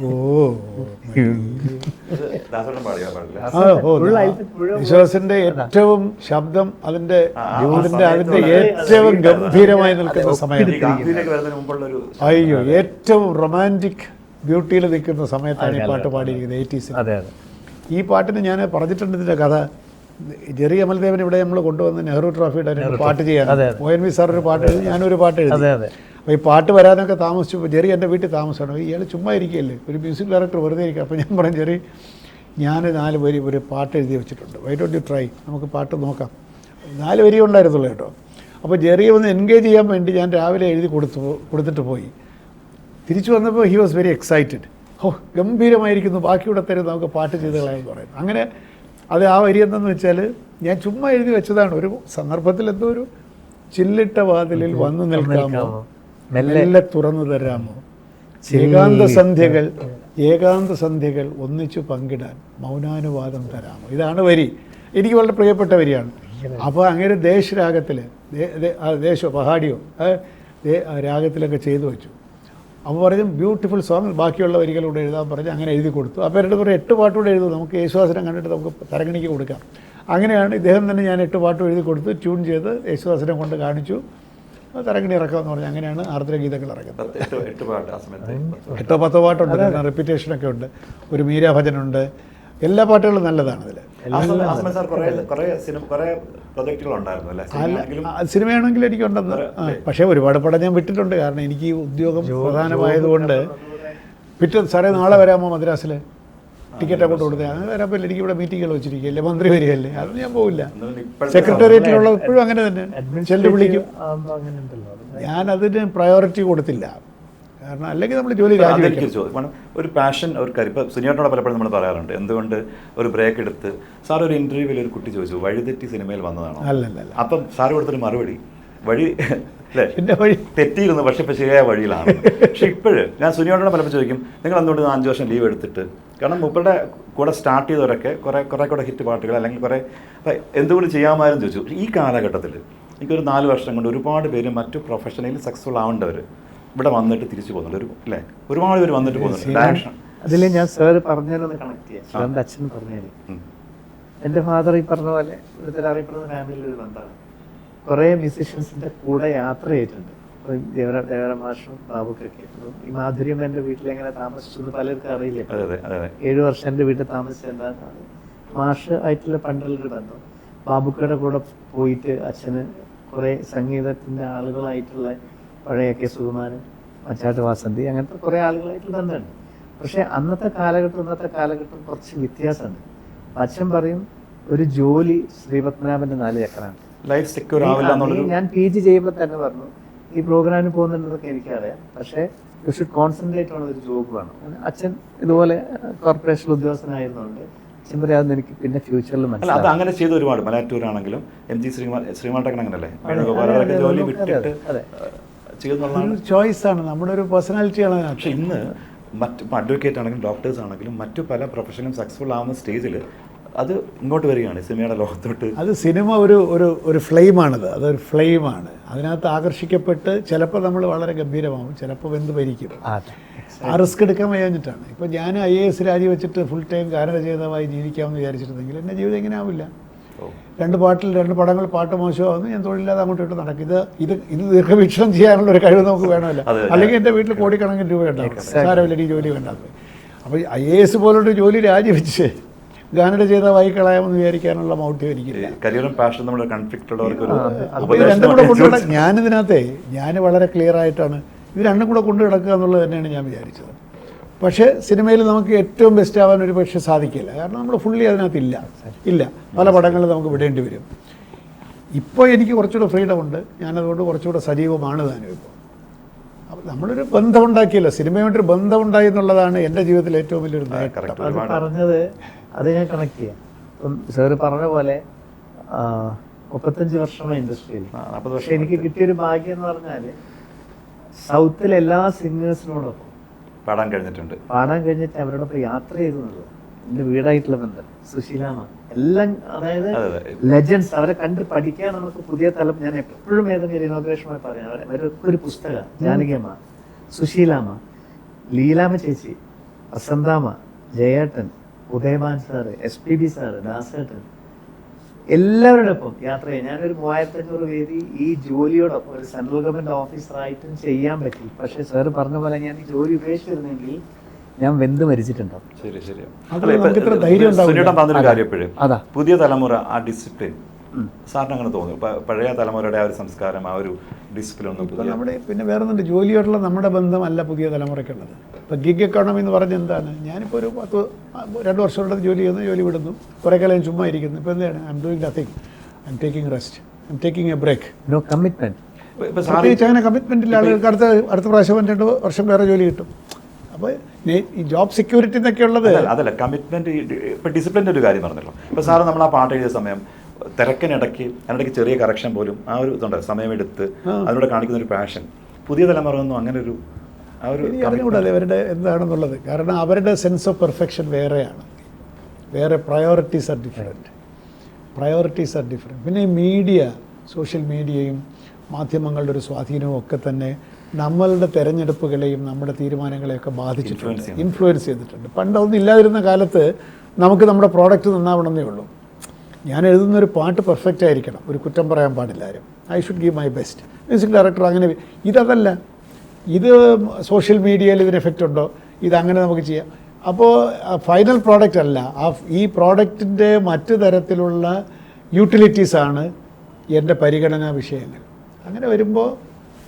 ഓ വിശ്വാസിന്റെ ഏറ്റവും ശബ്ദം അതിന്റെ ഏറ്റവും ഗംഭീരമായി നിൽക്കുന്ന സമയം. അയ്യോ, ഏറ്റവും റൊമാൻറ്റിക് ബ്യൂട്ടിയിൽ നിൽക്കുന്ന സമയത്താണ് ഈ പാട്ട് പാടിയിരിക്കുന്നത് 80s. ഈ പാട്ടിന് ഞാൻ പറഞ്ഞിട്ടുണ്ട് ഇതിന്റെ കഥ. ജെറി അമൽദേവൻ ഇവിടെ നമ്മൾ കൊണ്ടുവന്ന് നെഹ്റു ട്രോഫിയുടെ പാട്ട് ചെയ്യാൻ ONV സാർ ഒരു പാട്ട് എഴുതി, ഞാനൊരു പാട്ട് എഴുതി. അപ്പോൾ ഈ പാട്ട് വരാനൊക്കെ താമസിച്ചു. ജെറി എൻ്റെ വീട്ടിൽ താമസമാണ്. ഇയാൾ ചുമ്മാ ഇരിക്കുകയല്ലേ, ഒരു മ്യൂസിക് ഡയറക്ടർ വെറുതെ ഇരിക്കുക. അപ്പോൾ ഞാൻ പറഞ്ഞു, ജെറി ഞാൻ 4 വരി ഒരു പാട്ട് എഴുതി വെച്ചിട്ടുണ്ട്, വൈ ഡോണ്ട് യു ട്രൈ, നമുക്ക് പാട്ട് നോക്കാം. 4 വരി ഉണ്ടായിരുന്നുള്ളൂ കേട്ടോ. അപ്പോൾ ജെറിയെ ഒന്ന് എൻഗേജ് ചെയ്യാൻ വേണ്ടി ഞാൻ രാവിലെ എഴുതി കൊടുത്തിട്ട് പോയി. തിരിച്ചു വന്നപ്പോൾ ഹി വാസ് വെരി എക്സൈറ്റഡ്. ഓ ഗംഭീരമായിരിക്കുന്നു, ബാക്കിയൂടെ തരും, നമുക്ക് പാട്ട് ചെയ്ത് കളയാമെന്ന് പറയുന്നു. അങ്ങനെ അത് ആ വരി എന്തെന്ന് വെച്ചാൽ ഞാൻ ചുമ്മാ എഴുതി വെച്ചതാണ്. ഒരു സന്ദർഭത്തിൽ എന്തോ ഒരു ചില്ലിട്ട വാതിലിൽ വന്നു നിൽക്കാമോ, മെല്ലെ തുറന്നു തരാമോ, ഏകാന്ത സന്ധ്യകൾ ഒന്നിച്ചു പങ്കിടാൻ മൗനാനുവാദം തരാമോ. ഇതാണ് വരി. എനിക്ക് വളരെ പ്രിയപ്പെട്ട വരിയാണ്. അപ്പോൾ അങ്ങനെ ദേശരാഗത്തിൽ ദേശോ പഹാഡിയോ രാഗത്തിലൊക്കെ ചെയ്തു വെച്ചു. അപ്പോൾ പറഞ്ഞു ബ്യൂട്ടിഫുൾ സോങ്, ബാക്കിയുള്ള വരികളൂടെ എഴുതാൻ പറഞ്ഞ് അങ്ങനെ എഴുതി കൊടുത്തു. അപ്പോൾ എൻ്റെ പറയും 8 പാട്ടുകൂടെ എഴുതും, നമുക്ക് യേശുദാസിനെ കണ്ടിട്ട് നമുക്ക് തരംഗിണിക്ക് കൊടുക്കാം. അങ്ങനെയാണ് ഇദ്ദേഹം തന്നെ ഞാൻ 8 പാട്ടും എഴുതി കൊടുത്ത് ട്യൂൺ ചെയ്ത് യേശുദാസിനെ കൊണ്ട് കാണിച്ചു. തരംഗിണി ഇറക്കാമെന്ന് പറഞ്ഞു. അങ്ങനെയാണ് ആർദ്രഗീതങ്ങൾ ഇറക്കുന്നത്. 8 10 പാട്ടുണ്ട്, റെപ്യൂട്ടേഷനൊക്കെ ഉണ്ട്, ഒരു മീരാ ഭജനുണ്ട്. എല്ലാ പാട്ടുകളും നല്ലതാണ് അതിൽ. സിനിമയാണെങ്കിൽ എനിക്കുണ്ടെന്ന്, പക്ഷേ ഒരുപാട് പടം ഞാൻ വിട്ടിട്ടുണ്ട്. കാരണം എനിക്ക് ഉദ്യോഗം പ്രധാനമായതുകൊണ്ട് സാറേ നാളെ വരാമോ മദ്രാസിൽ, ടിക്കറ്റ് അങ്ങോട്ട് കൊടുത്തേ, അങ്ങനെ വരാൻ പറ്റില്ല, എനിക്ക് ഇവിടെ മീറ്റിങ്ങുകൾ വെച്ചിരിക്കുകയല്ലേ, മന്ത്രി വരികയല്ലേ, അതൊന്നും ഞാൻ പോവില്ല. സെക്രട്ടേറിയറ്റിലുള്ള ഇപ്പോഴും അങ്ങനെ തന്നെ ചെല്ലു വിളിക്കും. ഞാനതിന് പ്രയോറിറ്റി കൊടുത്തില്ല. കാരണം അല്ലെങ്കിൽ നമ്മൾ ജോലി രാജിവെക്കും. ഒരു പാഷൻ, ഒരു കാര്യം ഇപ്പോൾ സുനിയോട്ടോടെ പലപ്പോഴും നമ്മൾ പറയാറുണ്ട്, എന്തുകൊണ്ട് ഒരു ബ്രേക്ക് എടുത്ത്. സാർ ഒരു ഇൻ്റർവ്യൂവിൽ ഒരു കുട്ടി ചോദിച്ചു, വഴിതെറ്റി സിനിമയിൽ വന്നതാണോ? അല്ലല്ല. അപ്പം സാർ കൊടുത്തൊരു മറുപടി, വഴി അല്ലേ തെറ്റിയിരുന്നു, പക്ഷേ ഇപ്പോൾ ശരിയായ വഴിയിലാണ്. പക്ഷെ ഇപ്പോഴും ഞാൻ സുനിയോട്ടോടെ പലപ്പോൾ ചോദിക്കും, നിങ്ങൾ എന്തുകൊണ്ട് 5 വർഷം ലീവ് എടുത്തിട്ട്, കാരണം മൂപ്പരുടെ കൂടെ സ്റ്റാർട്ട് ചെയ്തവരൊക്കെ കുറേ കൂടെ ഹിറ്റ് പാട്ടുകൾ അല്ലെങ്കിൽ കുറേ എന്തുകൊണ്ട് ചെയ്യാമായിരുന്നു ചോദിച്ചു. ഈ കാലഘട്ടത്തിൽ എനിക്കൊരു 4 വർഷം കൊണ്ട് ഒരുപാട് പേര് മറ്റു പ്രൊഫഷണലിൽ സക്സസ്ഫുൾ ആവേണ്ടവർ ഇവിടെ വന്നിട്ട് തിരിച്ചു പോകുന്നുണ്ട്, അല്ലേ? ഒരുപാട് പേര് വന്നിട്ട് പോകുന്നുണ്ട്. ഡയറക്ഷൻ അതിൽ ഞാൻ സാറ് പറഞ്ഞതിനൊന്ന് കണക്ട് ചെയ്യാം. സാറിൻ്റെ അച്ഛൻ പറഞ്ഞാൽ എൻ്റെ ഫാദർ ഈ പറഞ്ഞ പോലെ ഇവിടുത്തെ അറിയപ്പെടുന്ന ഫാമിലിയിൽ ഒരു ബന്ധമാണ്. കുറേ മ്യൂസീഷ്യൻസിൻ്റെ കൂടെ യാത്ര ചെയ്തിട്ടുണ്ട്. ദേവര മാഷും ബാബുക്കൊക്കെ. ഈ മാധുര്യം എൻ്റെ വീട്ടിൽ എങ്ങനെ താമസിച്ചെന്ന് പലർക്കും അറിയില്ല. 7 വർഷം എൻ്റെ വീട്ടിൽ താമസിച്ചെന്താണ് മാഷ് ആയിട്ടുള്ള പണ്ടുള്ളൊരു ബന്ധം. ബാബുക്കയുടെ കൂടെ പോയിട്ട് അച്ഛന് കുറേ സംഗീതത്തിൻ്റെ ആളുകളായിട്ടുള്ള പഴയ കെ സുകുമാരൻ, മച്ചാട്ട് വാസന്തി, അങ്ങനത്തെ കുറേ ആളുകളായിട്ട് ബന്ധമുണ്ട്. പക്ഷേ അന്നത്തെ കാലഘട്ടം കുറച്ച് വ്യത്യാസമുണ്ട്. അച്ഛൻ പറയും ഒരു ജോലി ശ്രീപത്മനാഭൻ്റെ 4 ഏക്കറാണ്. ലൈഫ് സെക്യൂർ ആവില്ല എന്നുള്ളൊരു ഞാൻ PG ചെയ്യുമ്പോൾ തന്നെ പറഞ്ഞു ഈ പ്രോഗ്രാമിന് പോകുന്നുണ്ടെന്നൊക്കെ എനിക്കറിയാം, പക്ഷേ യു ഷുഡ് കോൺസെൻട്രേറ്റ് ഉള്ള ഒരു ജോബ് വേണം. അച്ഛൻ ഇതുപോലെ കോർപ്പറേഷൻ ഉദ്യോഗസ്ഥനായിരുന്നുകൊണ്ട് അച്ഛൻ പറയാതെ എനിക്ക് പിന്നെ ഫ്യൂച്ചറിൽ അല്ല അത് മനസ്സിലാവും. അങ്ങനെ ചെയ്ത ഒരുപാട് മലയാറ്റൂർ ആണെങ്കിലും MG ശ്രീമാട്ടകൻ അങ്ങനല്ലേ വേണുഗോപാലൊക്കെ ജോലി വിട്ടിട്ട് അതെ. ചെയ്യുന്നുള്ളതാണ്. ഒരു ചോയ്സാണ്, നമ്മുടെ ഒരു പേഴ്സണാലിറ്റിയാണ് അതിനകത്ത്. പക്ഷെ ഇന്ന് മറ്റ് അഡ്വക്കേറ്റ് ആണെങ്കിലും ഡോക്ടേഴ്സ് ആണെങ്കിലും മറ്റു പല പ്രൊഫഷനും സക്സസ്ഫുൾ ആവുന്ന സ്റ്റേജിൽ അത് ഇങ്ങോട്ട് വരികയാണ് സിനിമയുടെ ലോകത്തോട്ട്. അത് സിനിമ ഒരു ഫ്ലെയിമാണത്, അതൊരു ഫ്ലെയിമാണ്. അതിനകത്ത് ആകർഷിക്കപ്പെട്ട് ചിലപ്പോൾ നമ്മൾ വളരെ ഗംഭീരമാവും, ചിലപ്പോൾ വെന്ത് ഭരിക്കും. അതെ. ആ റിസ്ക് എടുക്കാൻ വയ്യാഞ്ഞിട്ടാണ്. ഇപ്പോൾ ഞാൻ IAS രാജിവെച്ചിട്ട് ഫുൾ ടൈം ഗാനരചയിതാവായി ജീവിക്കാമെന്ന് വിചാരിച്ചിട്ടുണ്ടെങ്കിൽ എൻ്റെ ജീവിതം എങ്ങനെ ആവില്ല. രണ്ട് പടങ്ങൾ പാട്ട് മോശമാകുന്നു, ഞാൻ തൊഴിലില്ലാതെ അങ്ങോട്ട് ഇട്ട് നടക്കും. ഇത് ദീർഘവീക്ഷണം ചെയ്യാനുള്ള ഒരു കഴിവ് നമുക്ക് വേണമല്ലോ. അല്ലെങ്കിൽ എൻ്റെ വീട്ടിൽ കോടിക്കണക്കിന് രൂപ ഉണ്ടാവും, സാരമില്ല ഈ ജോലി വേണ്ടാത്ത. അപ്പോൾ IAS പോലുള്ള ജോലി രാജിവെച്ച് ഗാനരചയിതാവായി കളയാമെന്ന് വിചാരിക്കാനുള്ള മൗഢ്യം എനിക്കില്ല. കരിയറും പാഷനും നമ്മുടെ കൺഫ്ലിക്റ്റ് ഉള്ളവർക്ക് ഒരു അപ്പോൾ ഇത് രണ്ടും കൂടെ ഞാനിതിനകത്തെ വളരെ ക്ലിയർ ആയിട്ടാണ് ഇത് രണ്ടും കൂടെ കൊണ്ടു കിടക്കുക എന്നുള്ളത് തന്നെയാണ് ഞാൻ വിചാരിച്ചത്. പക്ഷേ സിനിമയിൽ നമുക്ക് ഏറ്റവും ബെസ്റ്റ് ആവാൻ ഒരു പക്ഷേ സാധിക്കില്ല, കാരണം നമ്മൾ ഫുള്ളി അതിനകത്തില്ല. പല പടങ്ങളും നമുക്ക് വിടേണ്ടി വരും. ഇപ്പോൾ എനിക്ക് കുറച്ചുകൂടെ ഫ്രീഡം ഉണ്ട്, ഞാനതുകൊണ്ട് കുറച്ചുകൂടെ സജീവമാണ് താനും ഇപ്പോൾ. അപ്പോൾ നമ്മളൊരു ബന്ധമുണ്ടാക്കിയല്ലോ, സിനിമയായിട്ടൊരു ബന്ധമുണ്ടായി എന്നുള്ളതാണ് എൻ്റെ ജീവിതത്തിൽ ഏറ്റവും വലിയൊരു നേട്ടം. അത് പറഞ്ഞത് അത് ഞാൻ കണക്ട് ചെയ്യാം. ഇപ്പം സാറ് പറഞ്ഞ പോലെ 35 വർഷമായി ഇൻഡസ്ട്രിയിൽ. പക്ഷെ എനിക്ക് കിട്ടിയൊരു ഭാഗ്യം എന്ന് പറഞ്ഞാൽ സൗത്തിലെ എല്ലാ സിംഗേഴ്സിനോടൊപ്പം പാടാൻ കഴിഞ്ഞിട്ട് അവരോടൊപ്പം യാത്ര ചെയ്തത് എൻ്റെ വീടായിട്ടുള്ള ബന്ധം സുശീലാമ്മ എല്ലാം, അതായത് ലെജൻസ്, അവരെ കണ്ട് പഠിക്കാൻ നമുക്ക് പുതിയ തലം. ഞാൻ എപ്പോഴും ഏതെങ്കിലും ഇനോഗ്രേഷനുമായി പറയാം, അവരൊക്കെ ഒരു പുസ്തകം. ജാനകിയമ്മ, സുശീലാമ്മ, ലീലാമ്മ ചേച്ചി, വസന്താമ്മ, ജയേട്ടൻ, ഉദയഭാൻ സാറ്, SPB സാറ്, ദാസേട്ടൻ, എല്ലാവരുടെ ഒപ്പം യാത്ര ചെയ്യാം. ഞാനൊരു 3500 വേദി ഈ ജോലിയോടൊപ്പം ഒരു സെൻട്രൽ ഗവൺമെന്റ് ഓഫീസറായിട്ടും ചെയ്യാൻ പറ്റി. പക്ഷേ സാറ് പറഞ്ഞ പോലെ ഞാൻ ഈ ജോലി ഉപേക്ഷിച്ചിരുന്നെങ്കിൽ ഞാൻ വെന്ത് മരിച്ചിട്ടുണ്ടാവും. അതാ പുതിയ തലമുറ ആ ഡിസിപ്ലിൻ സാറിന് അങ്ങനെ തോന്നുന്നു? പഴയ തലമുറയുടെ ആ ഒരു സംസ്കാരം, ആ ഒരു ഡിസിപ്ലിൻ ഒന്നും നമ്മുടെ പിന്നെ വേറെ ഒന്നുണ്ട്, ജോലിയോടുള്ള നമ്മുടെ ബന്ധമല്ല പുതിയ തലമുറയ്ക്കുള്ളത്. ഇപ്പോൾ ഗിഗ് എക്കോണമി എന്ന് പറഞ്ഞാൽ എന്താണ്? ഞാനിപ്പോൾ ഒരു 2 വർഷമുള്ളത് ജോലി ചെയ്യുന്നു, ജോലി വിടുന്നു, കുറേ കാലം ചുമ്മാ ഇരിക്കുന്നു. ഇപ്പോൾ എന്താണ്? I am doing nothing, I am taking rest, I am taking a break. No commitment. പ്രത്യേകിച്ച് അങ്ങനെ കമ്മിറ്റ്മെൻറ്റില്ല. ആളുകൾക്ക് അടുത്ത പ്രാവശ്യം 2 വർഷം വേറെ ജോലി കിട്ടും. അപ്പോൾ ഈ ജോബ് സെക്യൂരിറ്റി എന്നൊക്കെ ഉള്ളത് അതല്ല, കമ്മിറ്റ്മെന്റ്. ഇപ്പം ഡിസിപ്ലിൻ്റെ ഒരു കാര്യം പറഞ്ഞല്ലോ. ഇപ്പോൾ സാറ് നമ്മൾ ആ പാട്ട് എഴുതിയ സമയം അതിനിടയ്ക്ക് ചെറിയ കറക്ഷൻ പോലും ആ ഒരു ഇതുണ്ട്, സമയമെടുത്ത് അതിലൂടെ കാണിക്കുന്ന ഒരു പാഷൻ. പുതിയ തലമുറ ഒന്നും അങ്ങനെ ഒരു അറിഞ്ഞുകൂടാതെ അവരുടെ എന്താണെന്നുള്ളത്. കാരണം അവരുടെ സെൻസ് ഓഫ് പെർഫെക്ഷൻ വേറെയാണ്, വേറെ പ്രയോറിറ്റീസ് ആർ ഡിഫറെൻറ്റ്. പിന്നെ ഈ മീഡിയ, സോഷ്യൽ മീഡിയയും മാധ്യമങ്ങളുടെ ഒരു സ്വാധീനവും ഒക്കെ തന്നെ നമ്മളുടെ തെരഞ്ഞെടുപ്പുകളെയും നമ്മുടെ തീരുമാനങ്ങളെയൊക്കെ ബാധിച്ചിട്ടുണ്ട്, ഇൻഫ്ലുവൻസ് ചെയ്തിട്ടുണ്ട്. പണ്ടൊന്നും ഇല്ലാതിരുന്ന കാലത്ത് നമുക്ക് നമ്മുടെ പ്രോഡക്റ്റ് നന്നാവണമെന്നേ ഉള്ളൂ. ഞാൻ എഴുതുന്നൊരു പാട്ട് പെർഫെക്റ്റ് ആയിരിക്കണം, ഒരു കുറ്റം പറയാൻ പാടില്ല ആരും. I should give my best. Music director അങ്ങനെ. ഇതല്ല, ഇത് സോഷ്യൽ മീഡിയയിൽ ഇതിന് എഫക്റ്റ് ഉണ്ടോ, ഇതങ്ങനെ നമുക്ക് ചെയ്യാം. അപ്പോൾ ഫൈനൽ പ്രോഡക്റ്റ് അല്ല, ഈ പ്രോഡക്റ്റിൻ്റെ മറ്റു തരത്തിലുള്ള യൂട്ടിലിറ്റീസാണ് എൻ്റെ പരിഗണനാ വിഷയങ്ങൾ. അങ്ങനെ വരുമ്പോൾ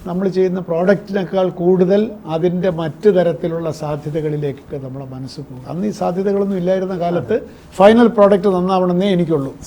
നമ്മൾ ചെയ്യുന്ന പ്രോഡക്റ്റിനേക്കാൾ കൂടുതൽ അതിൻ്റെ മറ്റു തരത്തിലുള്ള സാധ്യതകളിലേക്കൊക്കെ നമ്മളെ മനസ്സ് പോകും. അന്ന് ഈ സാധ്യതകളൊന്നും ഇല്ലായിരുന്ന കാലത്ത് ഫൈനൽ പ്രോഡക്റ്റ് നന്നാവണമെന്നേ എനിക്കുള്ളൂ.